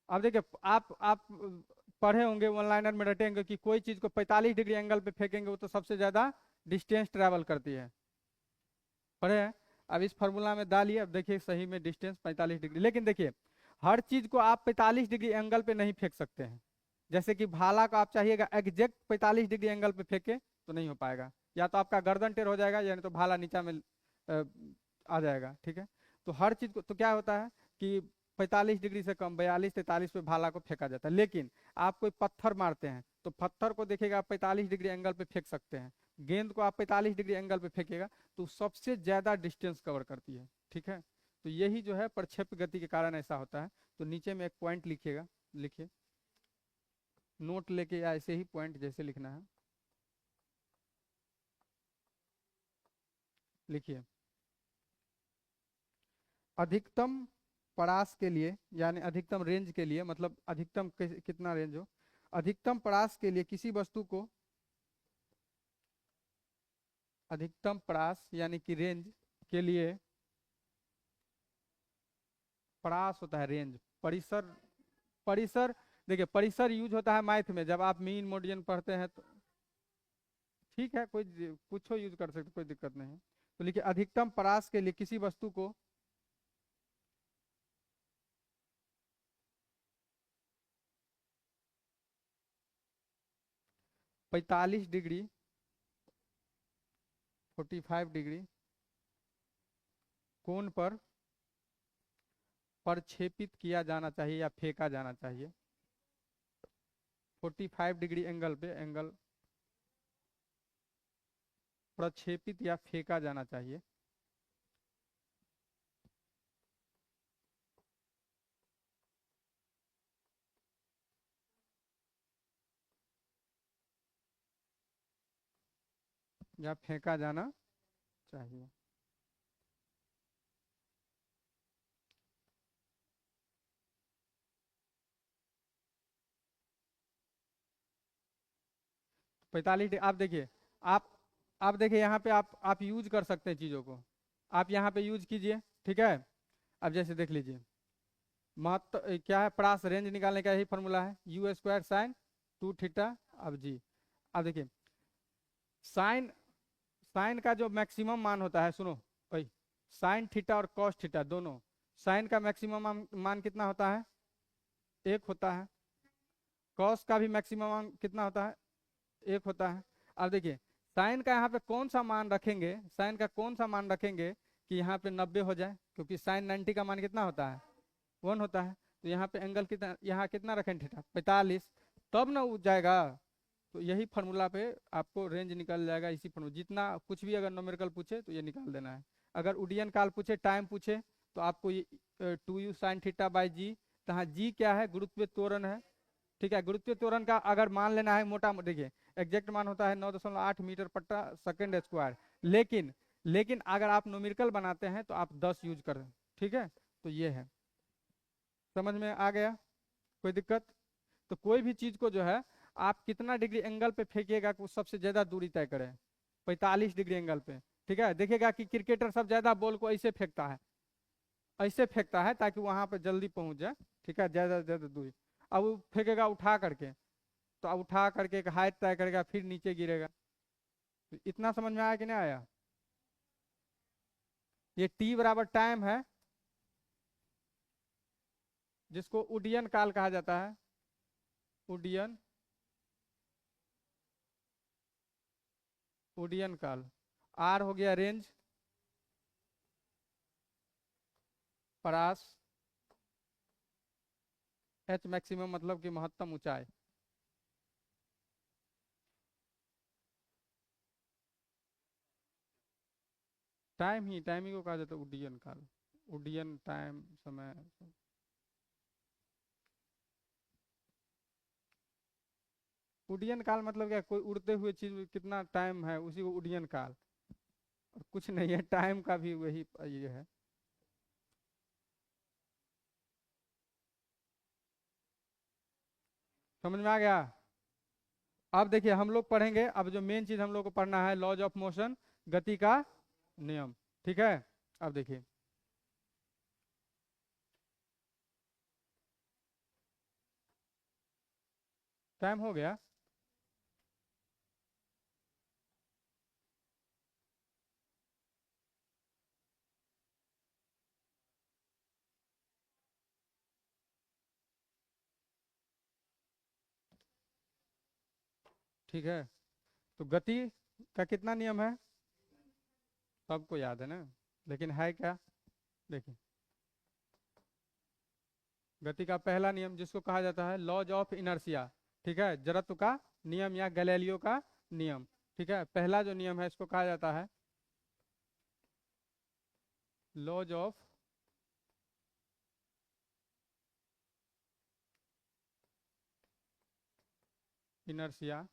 अब देखिए आप पढ़े होंगे ऑनलाइनर में रटेंगे कि कोई चीज को 45 डिग्री एंगल पे फेंकेंगे वो तो सबसे ज्यादा डिस्टेंस ट्रैवल करती है, पढ़े हैं। अब इस फॉर्मूला में डालिए, अब देखिए सही में डिस्टेंस 45 डिग्री। लेकिन देखिए हर चीज को आप 45 डिग्री एंगल पे नहीं फेंक सकते हैं। जैसे कि भाला को आप चाहिएगा एग्जैक्ट 45 डिग्री एंगल पे फेंके तो नहीं हो पाएगा, या तो आपका गर्दन टेढ़ हो जाएगा या नहीं तो भाला नीचा में अ, आ जाएगा, ठीक है। तो हर चीज को तो क्या होता है कि 45 डिग्री से कम 42 43 पे भाला को फेंका जाता है। लेकिन आप कोई पत्थर मारते हैं तो पत्थर को देखिएगा आप 45 डिग्री एंगल पे फेंक सकते हैं। गेंद को आप 45 डिग्री एंगल पे फेंकेगा तो सबसे ज्यादा डिस्टेंस कवर करती है, ठीक है। तो यही जो है प्रक्षेप्य गति के कारण ऐसा होता है। तो नीचे में एक पॉइंट लिखिएगा, लिखिए नोट लेके, या ऐसे ही पॉइंट जैसे लिखना है लिखिए। अधिकतम परास के लिए यानी अधिकतम रेंज के लिए, मतलब अधिकतम कितना रेंज हो, अधिकतम परास के लिए किसी वस्तु को, अधिकतम परास यानी कि रेंज के लिए, परास होता है रेंज, परिसर, परिसर। देखिए परिसर यूज होता है मैथ में, जब आप मीन मोडियन पढ़ते हैं तो ठीक है, कोई कुछ यूज कर सकते, कोई दिक्कत नहीं है। तो लिखिए अधिकतम परास के लिए किसी वस्तु को 45 डिग्री, 45 डिग्री कोण पर प्रक्षेपित किया जाना चाहिए या फेंका जाना चाहिए। 45 डिग्री एंगल पे, एंगल प्रक्षेपित या फेंका जाना चाहिए। या फेंका जाना चाहिए। आप देखिए, आप आप देखिए यहाँ पे आप यूज कर सकते हैं चीजों को, आप यहाँ पे यूज कीजिए, ठीक है। अब जैसे देख लीजिए महत्व क्या है, परास रेंज निकालने का यही फॉर्मूला है, यू स्क्वायर साइन 2 थीटा। अब जी, अब देखिए साइन, साइन का जो मैक्सिमम मान होता है, सुनो भाई, साइन थीटा और कॉस थीटा दोनों, साइन का मैक्सिमम मान कितना होता है, 1 होता है। कॉस का भी मैक्सिमम मान कितना होता है, 1 होता है। अब देखिए साइन का यहाँ पे कौन सा मान रखेंगे, साइन का कौन सा मान रखेंगे कि यहाँ पे 90 हो जाए, क्योंकि साइन 90 का मान कितना होता है, 1 होता है। तो यहाँ पे एंगल कितना, यहाँ कितना रखें थीटा 45, तब ना उठ जाएगा। तो यही फार्मूला पे आपको रेंज निकल जाएगा, इसी फार्मूला। जितना कुछ भी अगर न्यूमेरिकल पूछे तो ये निकाल देना है। अगर उडियन काल पूछे, टाइम पूछे, तो आपको ये 2u साइन थीटा बाई जी, तहाँ जी क्या है, गुरुत्वीय त्वरण है। ठीक है, गुरुत्वीय त्वरण का अगर मान लेना है मोटा, देखिए एग्जैक्ट मान होता है 9.8 मीटर प्रति सेकंड स्क्वायर, लेकिन लेकिन अगर आप न्यूमेरिकल बनाते हैं तो आप 10 यूज करें। ठीक है, तो ये है, समझ में आ गया, कोई दिक्कत? तो कोई भी चीज को जो है आप कितना डिग्री एंगल पे फेंकिएगा कि वो सबसे ज्यादा दूरी तय करे, 45 डिग्री एंगल पे। ठीक है, देखिएगा कि क्रिकेटर सब ज्यादा बॉल को ऐसे फेंकता है, ऐसे फेंकता है ताकि वहां पे जल्दी पहुंच जाए। ठीक है, ज्यादा से ज्यादा दूरी। अब वो फेंकेगा उठा करके, तो अब उठा करके एक हाइट तय करेगा, फिर नीचे गिरेगा। तो इतना समझ में आया कि नहीं आया? ये टी बराबर टाइम है, जिसको उड्डयन काल कहा जाता है, उड्डयन उड्डयन काल। आर हो गया रेंज, परास, एच मैक्सिमम मतलब कि महत्तम ऊंचाई। टाइम ही को कहा जाता है उड्डयन काल, उड्डयन टाइम समय। उड्डयन काल मतलब क्या, कोई उड़ते हुए चीज में कितना टाइम है उसी को उड्डयन काल। और कुछ नहीं है, टाइम का भी वही ये है। समझ में आ गया? अब देखिए हम लोग पढ़ेंगे, अब जो मेन चीज हम लोग को पढ़ना है, लॉज ऑफ मोशन, गति का नियम। ठीक है, अब देखिए, टाइम हो गया। ठीक है, तो गति का कितना नियम है, सबको याद है ना, लेकिन है क्या? देखिए, गति का पहला नियम जिसको कहा जाता है लॉज ऑफ इनर्शिया। ठीक है, जड़त्व का नियम या गैलीलियो का नियम। ठीक है, पहला जो नियम है इसको कहा जाता है लॉज ऑफ इनर्शिया।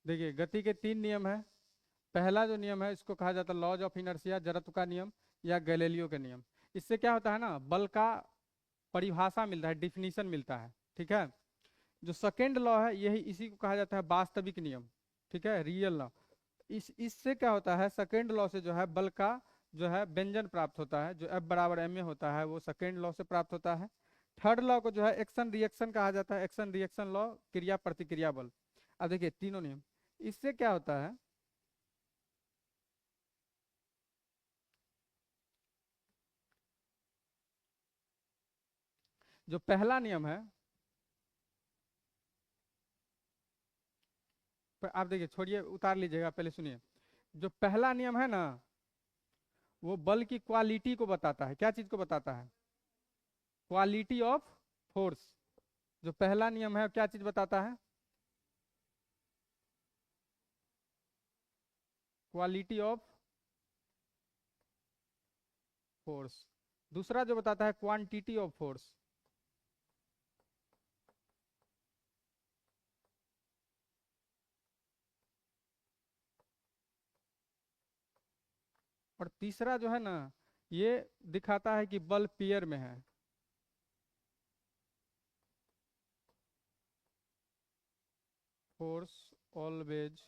देखिए, गति के 3 नियम है। पहला जो नियम है इसको कहा जाता है लॉज ऑफ इनर्शिया, जड़त्व का नियम या गैलीलियो का नियम। इससे क्या होता है ना, बल का परिभाषा मिलता है, डिफिनीशन मिलता है। ठीक है, जो सेकेंड लॉ है यही, इसी को कहा जाता है वास्तविक नियम। ठीक है, रियल लॉ। इससे क्या होता है, सेकेंड लॉ से जो है बल का जो है व्यंजन प्राप्त होता है, जो F बराबर एम ए होता है, वो सेकेंड लॉ से प्राप्त होता है। थर्ड लॉ को जो है एक्शन रिएक्शन कहा जाता है, एक्शन रिएक्शन लॉ, क्रिया प्रतिक्रिया बल। अब देखिए तीनों नियम, इससे क्या होता है, जो पहला नियम है, आप देखिए, छोड़िए उतार लीजिएगा, पहले सुनिए। जो पहला नियम है ना, वो बल की क्वालिटी को बताता है। क्या चीज को बताता है? Quality of force. जो पहला नियम है क्या चीज बताता है? Quality of force. दूसरा जो बताता है क्वांटिटी ऑफ फोर्स। और तीसरा जो है ना, ये दिखाता है कि बल पेयर में है। Force always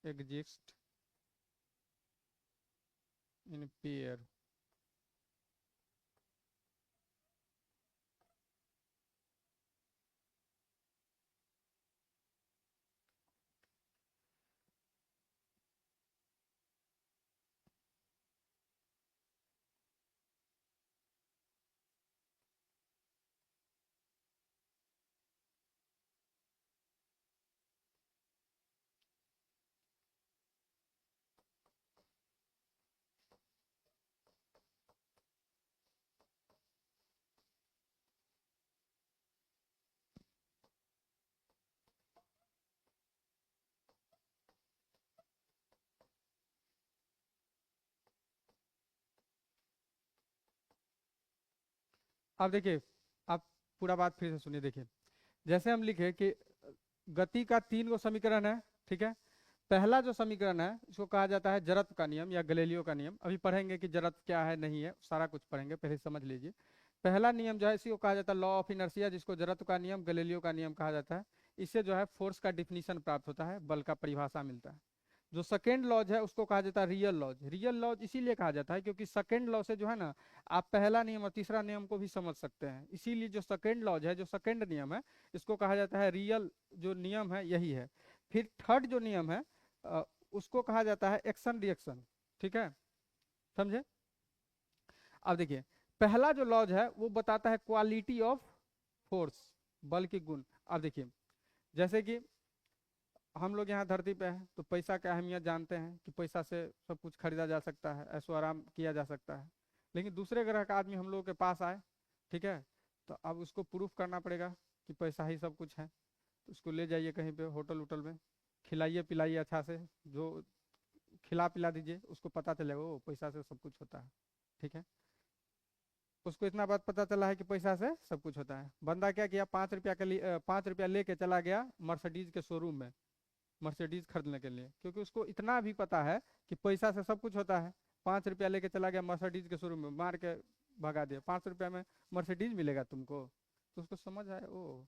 exist in pair. अब देखिए, आप पूरा बात फिर से सुनिए। देखिए, जैसे हम लिखे कि गति का तीन गो समीकरण है, ठीक है। पहला जो समीकरण है इसको कहा जाता है जड़त्व का नियम या गैलीलियो का नियम। अभी पढ़ेंगे कि जड़त्व क्या है नहीं है, सारा कुछ पढ़ेंगे, पहले समझ लीजिए। पहला नियम जो है इसी को कहा जाता है लॉ ऑफ इनर्शिया, जिसको जड़त्व का नियम गैलीलियो का नियम कहा जाता है। इससे जो है फोर्स का डिफिनीशन प्राप्त होता है, बल का परिभाषा मिलता है। जो सेकेंड लॉज है उसको कहा जाता है रियल लॉज। रियल लॉज इसीलिए कहा जाता है क्योंकि सेकेंड लॉ से जो है ना, आप पहला नियम और तीसरा नियम को भी समझ सकते हैं। इसीलिए जो सेकेंड लॉज है, जो सेकेंड नियम है, इसको कहा जाता है रियल जो नियम है यही है। फिर थर्ड जो नियम है उसको कहा जाता है एक्शन रिएक्शन, ठीक है, समझे। अब देखिए, पहला जो लॉज है वो बताता है क्वालिटी ऑफ फोर्स, बल की गुण। अब देखिए, जैसे कि हम लोग यहाँ धरती पे हैं तो पैसा का अहमियत जानते हैं कि पैसा से सब कुछ खरीदा जा सकता है, ऐशो आराम किया जा सकता है। लेकिन दूसरे ग्रह का आदमी हम लोगों के पास आए, ठीक है, तो अब उसको प्रूफ करना पड़ेगा कि पैसा ही सब कुछ है। तो उसको ले जाइए कहीं पे होटल उटल में, खिलाइए पिलाइए अच्छा से, जो खिला पिला दीजिए, उसको पता चलेगा वो पैसा से सब कुछ होता है, ठीक है। उसको इतना बात पता चला है कि पैसा से सब कुछ होता है। बंदा क्या किया, 5 रुपया के लिए 5 रुपया लेके चला गया मर्सिडीज के शोरूम में, मर्सिडीज खरीदने के लिए, क्योंकि उसको इतना भी पता है कि पैसा से सब कुछ होता है। 5 रुपया लेके चला गया मर्सिडीज के शोरूम में, मार के भगा दिया। 5 रुपया में मर्सिडीज मिलेगा तुमको? तो उसको समझ आए ओ,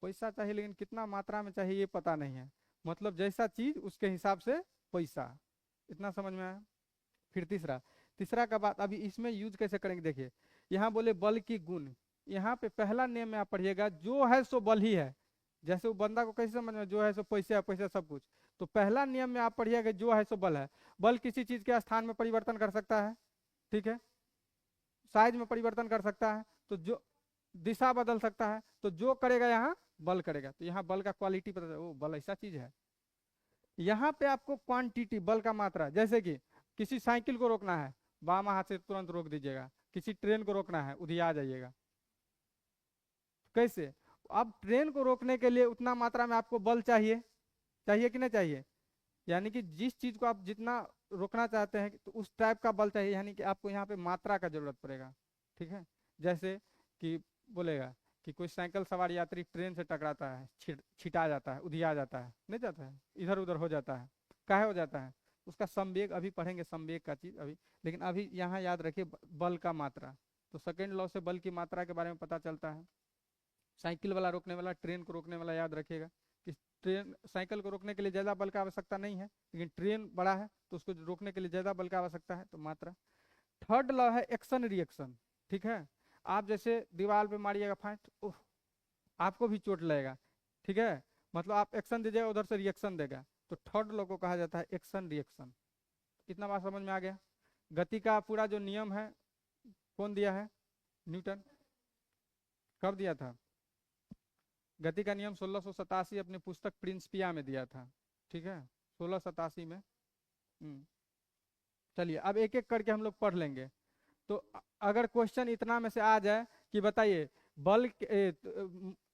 पैसा चाहिए लेकिन कितना मात्रा में चाहिए ये पता नहीं है, मतलब जैसा चीज उसके हिसाब से पैसा। इतना समझ में आया। फिर तीसरा, तीसरा का बात अभी इसमें यूज कैसे करेंगे, देखिए यहाँ बोले बल की गुण। यहाँ पे पहला नियम में आप पढ़िएगा जो है सो बल ही है। जैसे वो बंदा को कैसे समझ में, जो है सो पैसे है, पैसे सब कुछ। तो पहला नियम में आप पढ़िएगा जो है सो बल है। बल किसी चीज के स्थान में परिवर्तन कर सकता है, ठीक है, साइज में परिवर्तन कर सकता है, तो जो दिशा बदल सकता है, तो जो करेगा यहाँ बल करेगा। तो यहाँ बल का क्वालिटी पता, ओ बल ऐसा चीज है। यहाँ पे आपको क्वांटिटी, बल का मात्रा, जैसे कि किसी साइकिल को रोकना है, बाम हाथ से तुरंत रोक दीजिएगा। किसी ट्रेन को रोकना है, उधर आ जाइएगा। कैसे? अब ट्रेन को रोकने के लिए उतना मात्रा में आपको बल चाहिए, चाहिए कि नहीं चाहिए? यानी कि जिस चीज को आप जितना रोकना चाहते हैं तो उस टाइप का बल चाहिए, यानी कि आपको यहाँ पे मात्रा का जरूरत पड़ेगा, ठीक है। जैसे कि बोलेगा कि कोई साइकिल सवार यात्री ट्रेन से टकराता है, छिटा जाता है, उधिया जाता है, नहीं जाता है, इधर उधर हो जाता है, काहे हो जाता है? उसका संवेग, अभी पढ़ेंगे संवेग का चीज अभी, लेकिन अभी यहाँ याद रखिए बल का मात्रा। तो सेकेंड लॉ से बल की मात्रा के बारे में पता चलता है। साइकिल वाला रोकने वाला, ट्रेन को रोकने वाला याद रखिएगा कि ट्रेन साइकिल को रोकने के लिए ज़्यादा बल का आवश्यकता नहीं है, लेकिन ट्रेन बड़ा है तो उसको रोकने के लिए ज़्यादा बल का आवश्यकता है, तो मात्रा। थर्ड लॉ है एक्शन रिएक्शन, ठीक है। आप जैसे दीवार पे मारिएगा फाइट, ओह, आपको भी चोट लगेगा, ठीक है, मतलब आप एक्शन दीजिएगा, उधर से रिएक्शन देगा, तो थर्ड लॉ को कहा जाता है एक्शन रिएक्शन। इतना बात समझ में आ गया। गति का पूरा जो नियम है कौन दिया है? न्यूटन। कब दिया था? गति का नियम 1687 अपनी पुस्तक प्रिंसिपिया में दिया था, ठीक है, 1687 में। चलिए अब एक एक करके हम लोग पढ़ लेंगे। तो अगर क्वेश्चन इतना में से आ जाए कि बताइए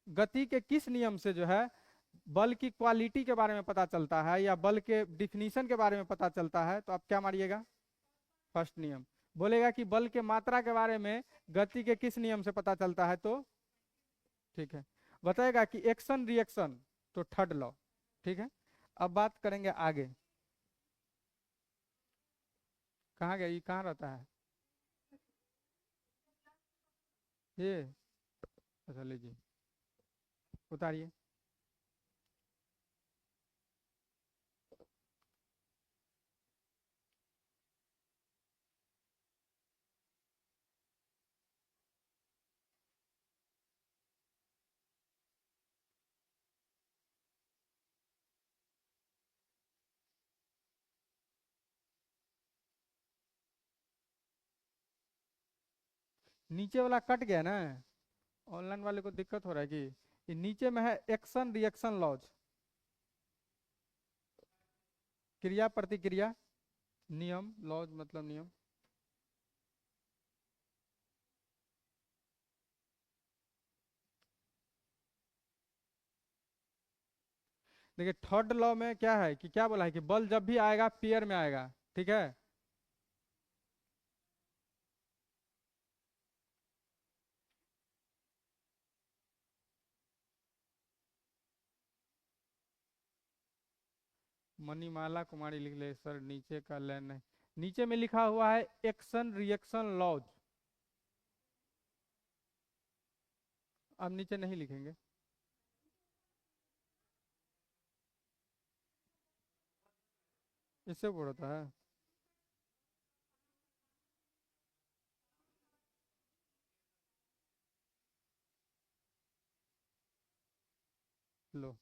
गति के किस नियम से जो है बल की क्वालिटी के बारे में पता चलता है या बल के डिफिनीशन के बारे में पता चलता है, तो आप क्या मारिएगा? फर्स्ट नियम। बोलेगा कि बल के मात्रा के बारे में गति के किस नियम से पता चलता है, तो ठीक है। बताएगा कि एक्शन रिएक्शन, तो थर्ड लॉ, ठीक है। अब बात करेंगे आगे। कहाँ गया ये, कहाँ रहता है ये? अच्छा लीजिए, उतारिए। नीचे वाला कट गया ना, ऑनलाइन वाले को दिक्कत हो रहा है कि ये नीचे में है एक्शन रिएक्शन लॉज, क्रिया प्रतिक्रिया नियम, लॉज मतलब नियम। देखिए थर्ड लॉ में क्या है कि क्या बोला है कि बल जब भी आएगा पेयर में आएगा, ठीक है। मणिमाला कुमारी लिख ले सर, नीचे का लाइन है, नीचे में लिखा हुआ है एक्शन रिएक्शन लॉज। अब नीचे नहीं लिखेंगे, इससे ऊपर होता है। लो,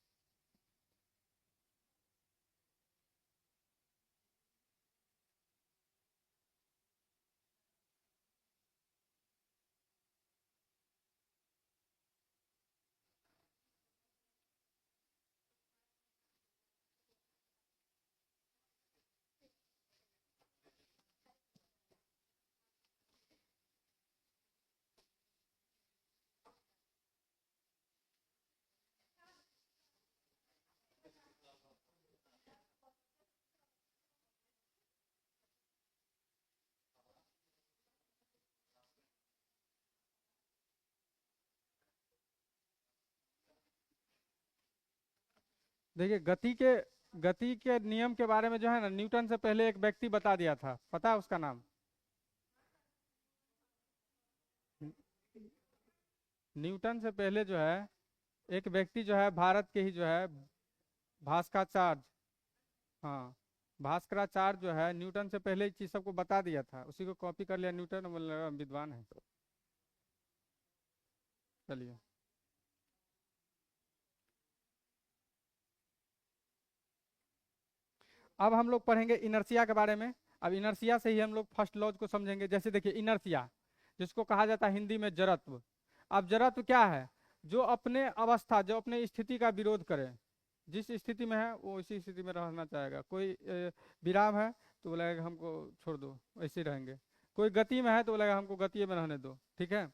देखिए गति के नियम के बारे में जो है ना, न्यूटन से पहले एक व्यक्ति बता दिया था, पता है उसका नाम? न्यूटन से पहले जो है एक व्यक्ति जो है भारत के ही जो है, भास्कराचार्य, हाँ, भास्कराचार्य जो है न्यूटन से पहले इस चीज सबको बता दिया था, उसी को कॉपी कर लिया न्यूटन, बोल रहा विद्वान है। चलिए अब हम लोग पढ़ेंगे इनर्सिया के बारे में। अब इनर्सिया से ही हम लोग फर्स्ट लॉज को समझेंगे। जैसे देखिए इनर्सिया, जिसको कहा जाता है हिंदी में जड़त्व। अब जड़त्व क्या है? जो अपने अवस्था, जो अपने स्थिति का विरोध करे, जिस स्थिति में है वो इसी स्थिति में रहना चाहेगा। कोई विराम है तो बोलेगा हमको छोड़ दो, वैसे ही रहेंगे। कोई गति में है तो बोलेगा हमको गति में रहने दो, ठीक है।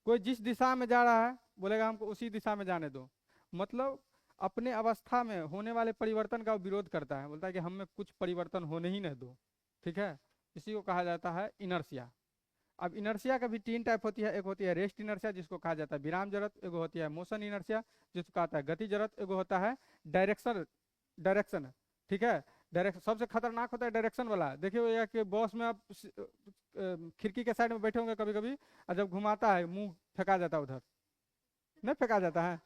कोई जिस दिशा में जा रहा है बोलेगा हमको उसी दिशा में जाने दो। मतलब अपने अवस्था में होने वाले परिवर्तन का वो विरोध करता है, बोलता है कि हम में कुछ परिवर्तन होने ही नहीं दो, ठीक है। इसी को कहा जाता है इनर्सिया। अब इनर्सिया का भी तीन टाइप होती है। एक होती है रेस्ट इनर्सिया, जिसको कहा जाता है विराम जड़त्व। एक होती है मोशन इनर्सिया, जिसको कहता है गति जड़त्व। एक होता है डायरेक्शन डायरेक्शन, ठीक है। डायरेक्शन सबसे खतरनाक होता है डायरेक्शन वाला। देखिए भैया कि बॉस में आप खिड़की के साइड में बैठे होंगे कभी कभी, और जब घुमाता है मुंह फेंका जाता है उधर, नहीं फेंका जाता है।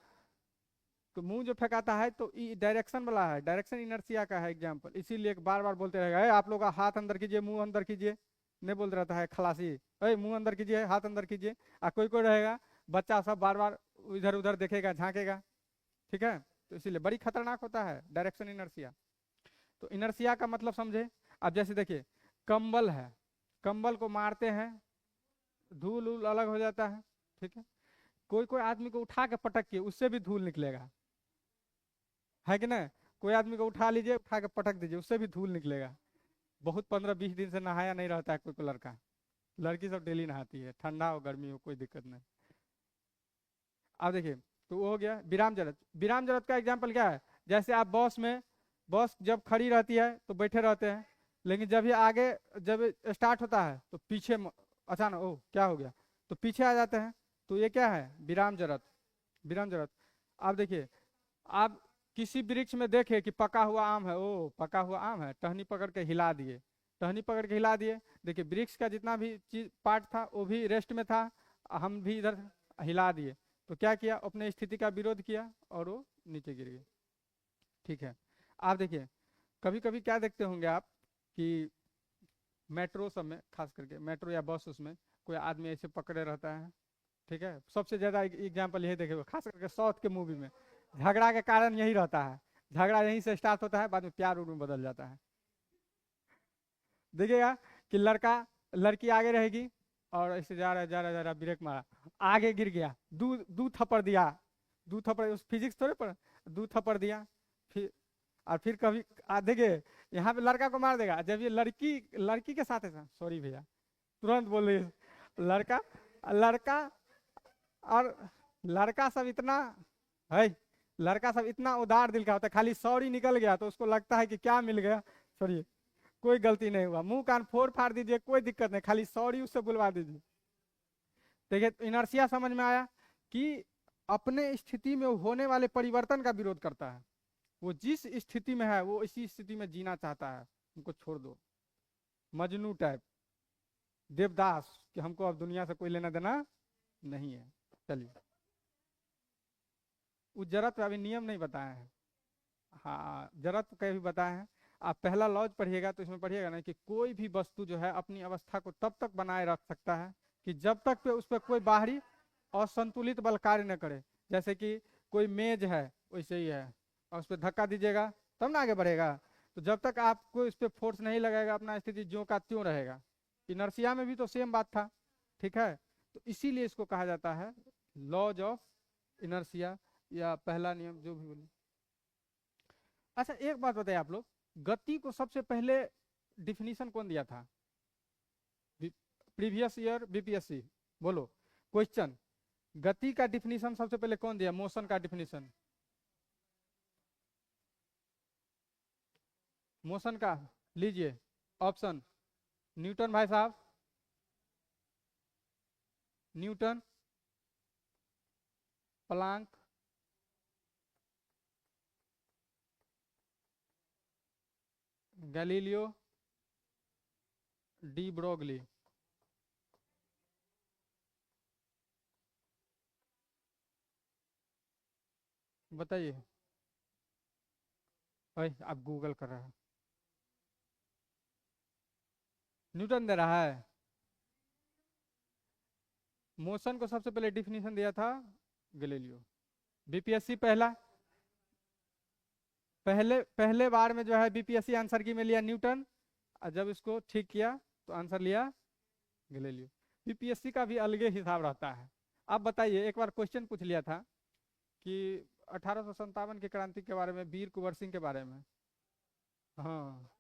तो मुंह जो फेंकाता है तो डायरेक्शन वाला है, डायरेक्शन इनर्शिया का है एग्जाम्पल, इसीलिए बार बार बोलते रहेगा, आप लोग हाथ अंदर कीजिए, मुंह अंदर कीजिए, नहीं बोलते रहता है खलासी, मुंह अंदर कीजिए, हाथ अंदर कीजिए। कोई कोई रहेगा बच्चा सब बार बार इधर उधर देखेगा, झांकेगा, ठीक है। तो इसीलिए बड़ी खतरनाक होता है डायरेक्शन इनर्शिया। तो इनर्शिया का मतलब समझे। अब जैसे देखिए कंबल है, कंबल को मारते हैं, धूल उल अलग हो जाता है, ठीक है। कोई कोई आदमी को उठा के पटक के उससे भी धूल निकलेगा, है कि नहीं। कोई आदमी को उठा लीजिए, उठा के पटक दीजिए, उससे भी धूल निकलेगा। बहुत 15-20 दिन से नहाया नहीं रहता है कोई को लड़का, लड़की सब डेली नहाती है, ठंडा हो गर्मी हो कोई दिक्कत नहीं। अब देखिए तो वो हो गया विराम जरत। विराम जरत का एग्जाम्पल क्या है, जैसे आप बस में, बस जब खड़ी रहती है तो बैठे रहते हैं, लेकिन जब ये आगे जब स्टार्ट होता है तो पीछे अचानक ओ क्या हो गया, तो पीछे आ जाते हैं, तो ये क्या है विराम जरत, विराम जरत। आप देखिए आप किसी वृक्ष में देखे कि पका हुआ आम है, ओ पका हुआ आम है, टहनी पकड़ के हिला दिए, टहनी पकड़ के हिला दिए, देखिए वृक्ष का जितना भी चीज पार्ट था वो भी रेस्ट में था, हम भी इधर हिला दिए, तो क्या किया अपने स्थिति का विरोध किया और वो नीचे गिर गए, ठीक है। आप देखिए कभी कभी क्या देखते होंगे आप कि मेट्रो सब में, खास करके मेट्रो या बस, उसमें कोई आदमी ऐसे पकड़े रहता है, ठीक है। सबसे ज्यादा एग्जाम्पल यही देखेगा खास करके साउथ के मूवी में, झगड़ा के कारण यही रहता है, झगड़ा यहीं से स्टार्ट होता है, बाद में प्यार उर में बदल जाता है। देखिएगा कि लड़का लड़की आगे रहेगी और ऐसे जा रहा ब्रेक मारा, आगे गिर गया, दू दू थप्पड़ दिया, दू थप्पड़, उस फिजिक्स थोड़े पर, दू थप्पड़ दिया, फिर और फिर कभी देखिए यहाँ पे लड़का को मार देगा, जब ये लड़की लड़की के साथ है, सॉरी भैया तुरंत बोल रही है, लड़का लड़का और लड़का सब इतना है, लड़का सब इतना उदार दिल का होता है, खाली सॉरी निकल गया तो उसको लगता है कि क्या मिल गया, सॉरी कोई गलती नहीं हुआ, मुंह कान फोड़ फाड़ दीजिए कोई दिक्कत नहीं, खाली सॉरी उससे बुलवा दीजिए। देखिए इनर्शिया समझ में आया कि अपने स्थिति में होने वाले परिवर्तन का विरोध करता है, वो जिस स्थिति में है वो इसी स्थिति में जीना चाहता है, उनको छोड़ दो, मजनू टाइप, देवदास कि हमको अब दुनिया से कोई लेना देना नहीं है। चलिए उस जरत अभी नियम नहीं बताए हैं, हाँ जरत के भी बताए हैं। आप पहला लॉज पढ़िएगा तो इसमें पढ़िएगा ना कि कोई भी वस्तु जो है अपनी अवस्था को तब तक बनाए रख सकता है कि जब तक पे उस पर कोई बाहरी असंतुलित बल कार्य न करे। जैसे कि कोई मेज है वैसे ही है, और उस पर धक्का दीजिएगा तब ना आगे बढ़ेगा, तो जब तक आपको इस पर फोर्स नहीं लगाएगा अपना स्थिति ज्यों का त्यों रहेगा। इनर्शिया में भी तो सेम बात था, ठीक है। तो इसीलिए इसको कहा जाता है लॉज ऑफ इनर्शिया या पहला नियम जो भी बोले। अच्छा एक बात बताइए आप लोग, गति को सबसे पहले डिफिनीशन कौन दिया था प्रीवियस ईयर बीपीएससी, बोलो क्वेश्चन, गति का डिफिनीशन सबसे पहले कौन दिया, मोशन का डिफिनीशन, मोशन का लीजिए ऑप्शन, न्यूटन भाई साहब, Newton, Planck, Galileo, de Broglie. बताइए भाई, आप गूगल कर रहे हैं, न्यूटन दे रहा है। मोशन को सबसे पहले डिफिनीशन दिया था गैलीलियो। बीपीएससी पहला पहले पहले बार में जो है बीपीएससी आंसर की में लिया न्यूटन, और जब इसको ठीक किया तो आंसर लिया गैलीलियो। बीपीएससी का भी अलग हिसाब रहता है। आप बताइए, एक बार क्वेश्चन पूछ लिया था कि 1857 की क्रांति के बारे में, वीर कुंवर सिंह के बारे में, हाँ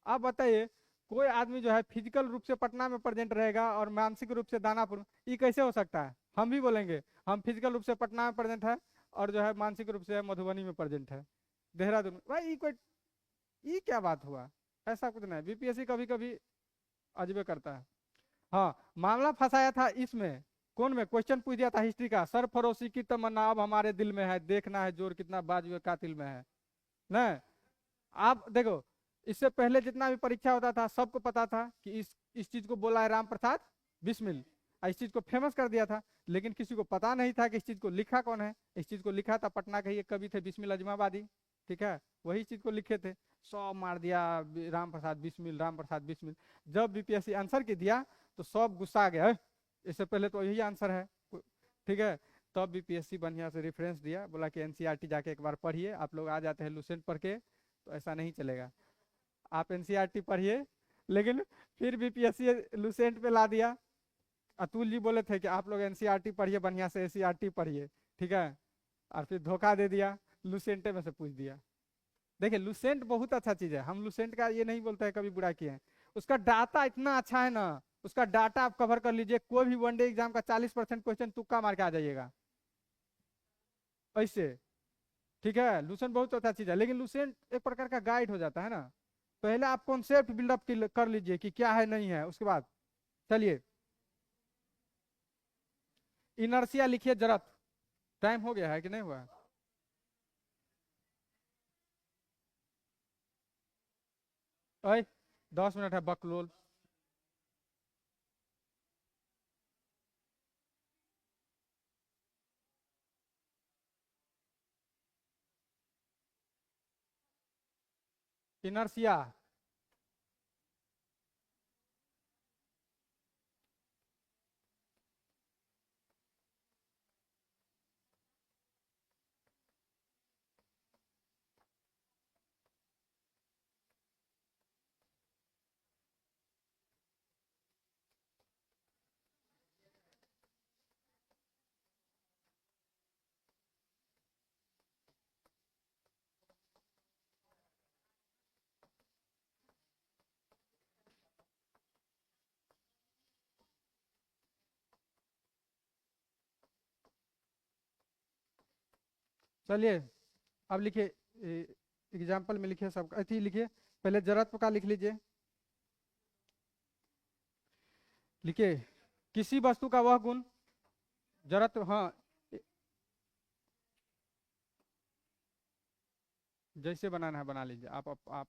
आप बताइए कोई आदमी जो है फिजिकल रूप से पटना में प्रेजेंट रहेगा और मानसिक रूप से दानापुर में, ये कैसे हो सकता है। हम भी बोलेंगे हम फिजिकल रूप से पटना में प्रेजेंट है और जो है मानसिक रूप से मधुबनी में प्रेजेंट है, देहरादून में, भाई ये कोई, ये क्या बात हुआ, ऐसा कुछ नहीं। बीपीएससी कभी कभी अजबे करता है। हाँ मामला फंसाया था इसमें, कौन में, क्वेश्चन पूछ दिया था हिस्ट्री का, सरफरोशी की तमन्ना अब हमारे दिल में है, देखना है जोर कितना बाजुए कातिल में है। नहीं आप देखो, इससे पहले जितना भी परीक्षा होता था सबको पता था कि इस चीज को बोला है राम प्रसाद बिस्मिल, इस चीज को फेमस कर दिया था। लेकिन किसी को पता नहीं था कि इस चीज को लिखा कौन है। इस चीज को लिखा था पटना के ही एक कवि थे बिस्मिल अजमाबादी, ठीक है, वही चीज को लिखे थे। सब मार दिया, राम प्रसाद बिस्मिल, राम प्रसाद बिस्मिल। जब बीपीएससी आंसर की दिया तो सब गुस्सा आ गया, "है, इससे पहले तो यही आंसर है", ठीक है। तब बीपीएससी बढ़िया से रेफरेंस दिया, बोला कि एनसीईआरटी जाके एक बार पढ़िए, आप लोग आ जाते हैं लुसेंट पढ़ के, तो ऐसा नहीं चलेगा, आप एनसीईआरटी पढ़िए। लेकिन फिर बीपीएससी लुसेंट पे ला दिया। अतुल जी बोले थे कि आप लोग एनसीईआरटी पढ़िए, बढ़िया से एनसीईआरटी पढ़िए, ठीक है, और फिर धोखा दे दिया, लुसेंटे में से पूछ दिया। देखिए लुसेंट बहुत अच्छा चीज है, हम लुसेंट का ये नहीं बोलते हैं कभी बुरा किए हैं। उसका डाटा इतना अच्छा है ना, उसका डाटा आप कवर कर लीजिए, कोई भी वनडे एग्जाम का 40% क्वेश्चन तुक्का मार के आ जाइएगा ऐसे, ठीक है। लुसेंट बहुत अच्छा चीज है, लेकिन लुसेंट एक प्रकार का गाइड हो जाता है ना। पहले आप कॉन्सेप्ट बिल्डअप कर लीजिए कि क्या है नहीं है, उसके बाद चलिए। इनर्सिया लिखिए जरत। टाइम हो गया है कि नहीं हुआ? ओए 10 मिनट है बकलोल। इनर्सिया, चलिए अब लिखिए, एग्जाम्पल में लिखिए, सब अथी लिखिए। पहले जरत्व का लिख लीजिए, लिखिए किसी वस्तु का वह गुण, जरत्व, हाँ, जैसे बनाना है बना लीजिए आप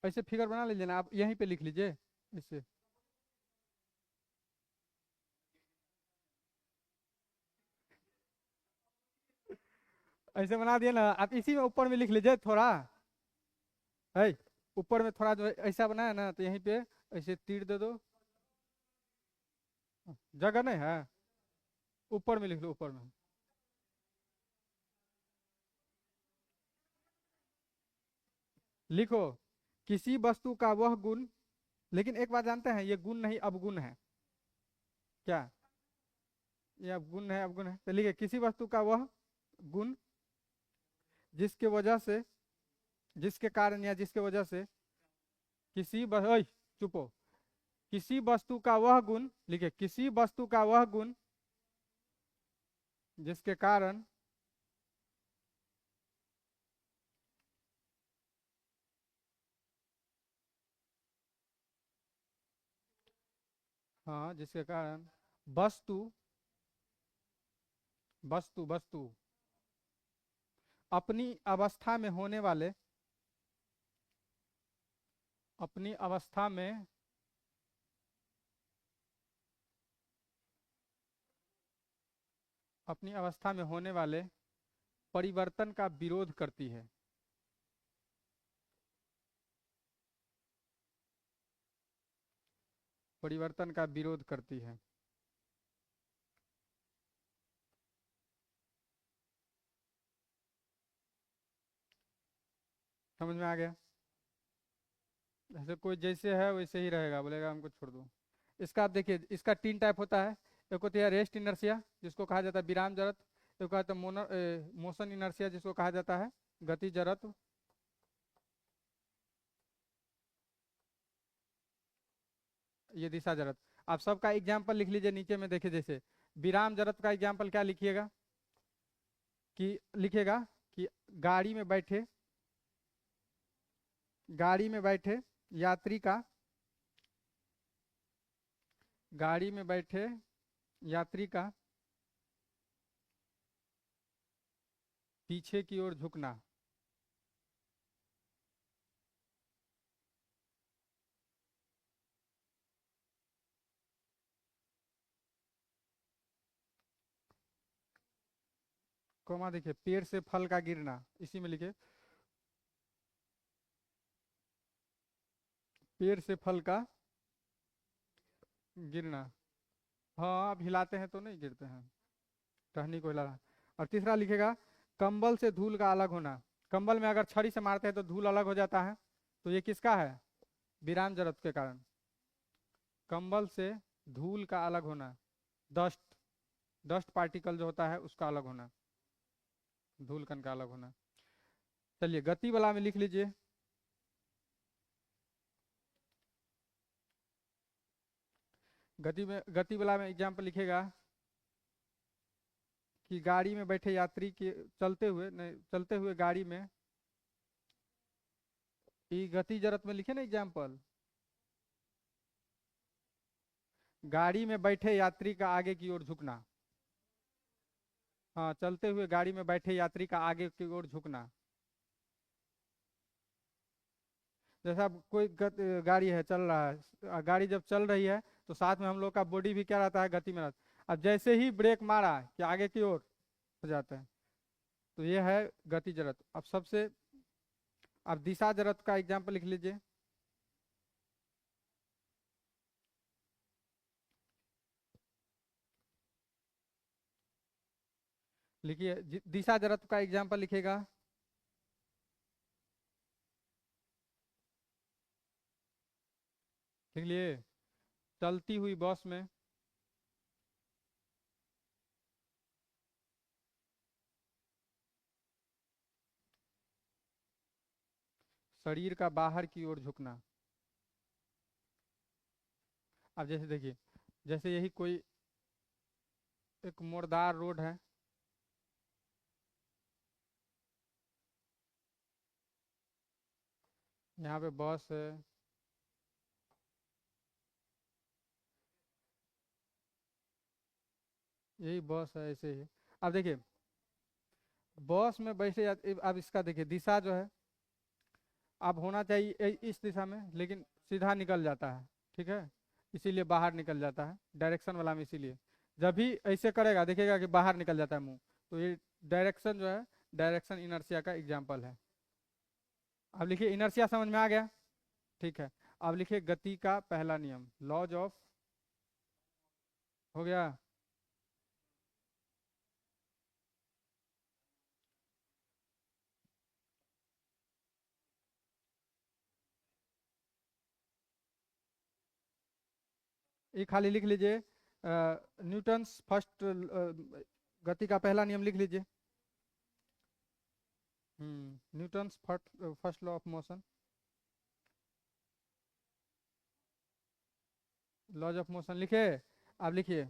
ऐसे फिगर बना लीजिए ना, आप यहीं पे लिख लीजिए इससे। ऐसे बना दिए ना, आप इसी में ऊपर में लिख लीजिए थोड़ा, है, ऊपर में थोड़ा जो ऐसा बनाया ना, तो यहीं पे ऐसे तीर दे दो। जगह नहीं है, ऊपर में लिख लो, ऊपर में। लिखो किसी वस्तु का वह गुण, लेकिन एक बात जानते हैं, ये गुण नहीं अवगुण है। क्या? ये अवगुण है, अवगुण है, तो लिखिए किसी वस्तु का वह गुण जिसके वजह से, जिसके कारण या जिसके वजह से ओए चुप हो। किसी वस्तु का वह गुण, लिखिए किसी वस्तु का वह गुण जिसके कारण, हाँ, जिसके कारण वस्तु, वस्तु अपनी अवस्था में होने वाले, अपनी अवस्था में अपनी अवस्था में होने वाले परिवर्तन का विरोध करती है। परिवर्तन का विरोध करती है। समझ में आ गया? ऐसे कोई जैसे है वैसे ही रहेगा, बोलेगा हमको छोड़ दो। इसका आप देखिए, इसका 3 टाइप होता है। एक होती है रेस्ट इनर्सिया, जिसको कहा जाता है विराम जड़त्व। एक होता है मोशन इनर्सिया, जिसको कहा जाता है गति जड़त्व। ये दिशा जड़त्व। आप सबका एग्जाम्पल लिख लीजिए नीचे में, देखिए जैसे विराम जड़त्व का एग्जाम्पल क्या लिखिएगा, कि लिखिएगा कि गाड़ी में बैठे, गाड़ी में बैठे यात्री का, गाड़ी में बैठे यात्री का पीछे की ओर झुकना। कॉमा देखिए, पेड़ से फल का गिरना, इसी में लिखे पेड़ से फल का गिरना। हाँ, आप हिलाते हैं तो नहीं गिरते हैं, टहनी को हिलाना। और तीसरा लिखेगा कंबल से धूल का अलग होना। कंबल में अगर छड़ी से मारते हैं तो धूल अलग हो जाता है, तो ये किसका है? विराम जरत के कारण। कंबल से धूल का अलग होना, डस्ट, डस्ट पार्टिकल जो होता है उसका अलग होना, धूल कण का अलग होना। चलिए गति वाला में लिख लीजिए। गति वाला में एग्जाम्पल लिखेगा कि गाड़ी में बैठे यात्री के चलते हुए गाड़ी में, ये गति जरत में लिखे ना एग्जाम्पल, गाड़ी में बैठे यात्री का आगे की ओर झुकना। हाँ, चलते हुए गाड़ी में बैठे यात्री का आगे की ओर झुकना। जैसा अब कोई गाड़ी है, चल रहा है, गाड़ी जब चल रही है तो साथ में हम लोग का बॉडी भी क्या रहता है? गति में रहता है। अब जैसे ही ब्रेक मारा कि आगे की ओर हो जाता है, तो ये है गति जड़त। अब सबसे, अब दिशा जड़त का एग्जाम्पल लिख लीजिए। लिखिए, दिशा जड़त का एग्जाम्पल लिखेगा लिख लिए, चलती हुई बस में शरीर का बाहर की ओर झुकना। अब जैसे देखिए, जैसे यही कोई एक मुड़दार रोड है, यहाँ पे बस है, यही बस है, ऐसे ही। अब देखिए, बस में बैठे अब इसका देखिए दिशा जो है, अब होना चाहिए इस दिशा में, लेकिन सीधा निकल जाता है, ठीक है, इसीलिए बाहर निकल जाता है डायरेक्शन वाला में। इसीलिए जब भी ऐसे करेगा देखिएगा कि बाहर निकल जाता है मुंह, तो ये डायरेक्शन जो है, डायरेक्शन इनर्शिया का एग्जाम्पल है। अब लिखिए, इनर्शिया समझ में आ गया? ठीक है। अब लिखिए गति का पहला नियम, लॉज ऑफ, हो गया। ये खाली लिख लीजिए, न्यूटन्स फर्स्ट, गति का पहला नियम लिख लीजिए। Newton's first law of motion, laws of motion लिखे। अब लिखिए,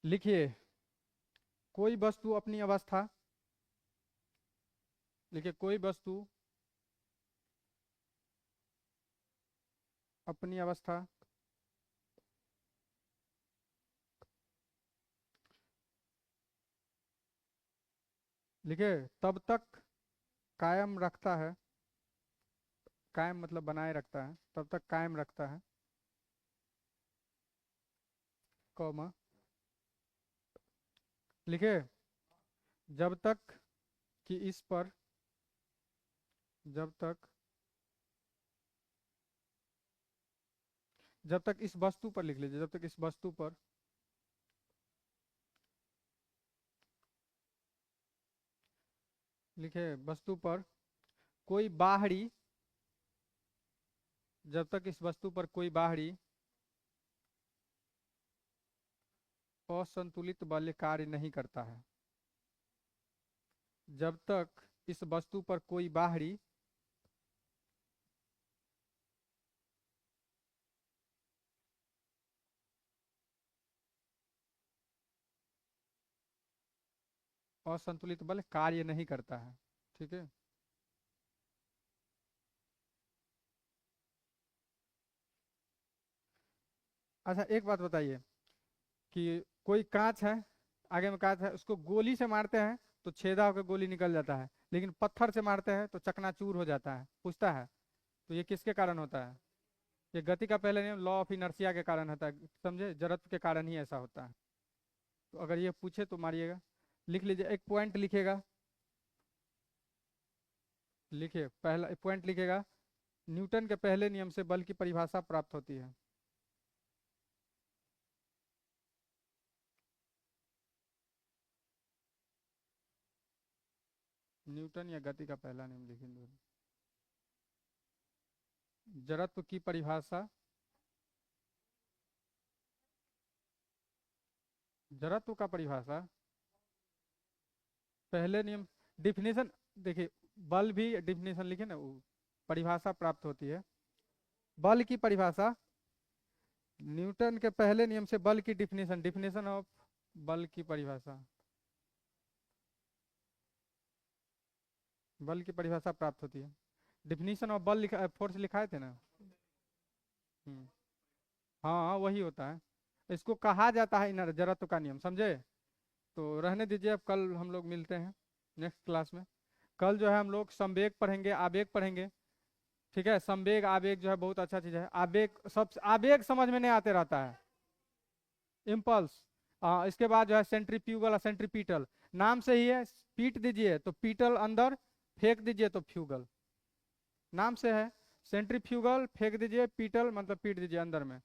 लिखिए कोई वस्तु अपनी अवस्था, लिखिए कोई वस्तु अपनी अवस्था लिखिए तब तक कायम रखता है, कायम मतलब बनाए रखता है, तब तक कायम रखता है, कॉमा, लिखिए जब तक कि इस पर, जब तक, जब तक इस वस्तु पर लिख लीजिए, जब तक इस वस्तु पर लिखे, वस्तु पर कोई बाहरी, जब तक इस वस्तु पर कोई बाहरी असंतुलित बल कार्य नहीं करता है, जब तक इस वस्तु पर कोई बाहरी असंतुलित बल कार्य नहीं करता है, ठीक है। अच्छा एक बात बताइए कि कोई कांच है, आगे में कहा था उसको गोली से मारते हैं तो छेदा होकर गोली निकल जाता है, लेकिन पत्थर से मारते हैं तो चकनाचूर हो जाता है। पूछता है तो ये किसके कारण होता है? ये गति का पहले नियम, लॉ ऑफ इनर्शिया के कारण होता है, समझे, जड़त्व के कारण ही ऐसा होता है। तो अगर ये पूछे तो मारिएगा, लिख लीजिए, एक पॉइंट लिखेगा, लिखिए पहला पॉइंट लिखेगा, न्यूटन के पहले नियम से बल की परिभाषा प्राप्त होती है। न्यूटन या गति का पहला नियम लिखेंगे, जड़त्व की परिभाषा, जड़त्व का परिभाषा पहले नियम, डिफिनेशन देखिए, बल भी डिफिनेशन लिखे ना, वो परिभाषा प्राप्त होती है। बल की परिभाषा, न्यूटन के पहले नियम से बल की डिफिनेशन, डिफिनेशन ऑफ बल की परिभाषा, बल की परिभाषा प्राप्त होती है। डिफिनेशन ऑफ बल लिखा, फोर्स लिखाए थे ना। हम्म, हाँ वही होता है, इसको कहा जाता है इनर जड़त्व का नियम, समझे। तो रहने दीजिए, अब कल हम लोग मिलते हैं नेक्स्ट क्लास में। कल जो है हम लोग संवेग पढ़ेंगे, आवेग पढ़ेंगे, ठीक है। संवेग आवेग जो है बहुत अच्छा चीज है। आवेग, सब आवेग समझ में नहीं आते रहता है, इम्पल्स। इसके बाद जो है सेंट्रीफ्यूगल और सेंट्रीपीटल, नाम से ही है, पीट दीजिए तो पीटल अंदर, फेंक दीजिए तो फ्यूगल, नाम से है। सेंट्रीफ्यूगल फेंक दीजिए, पीटल मतलब पीट दीजिए अंदर में।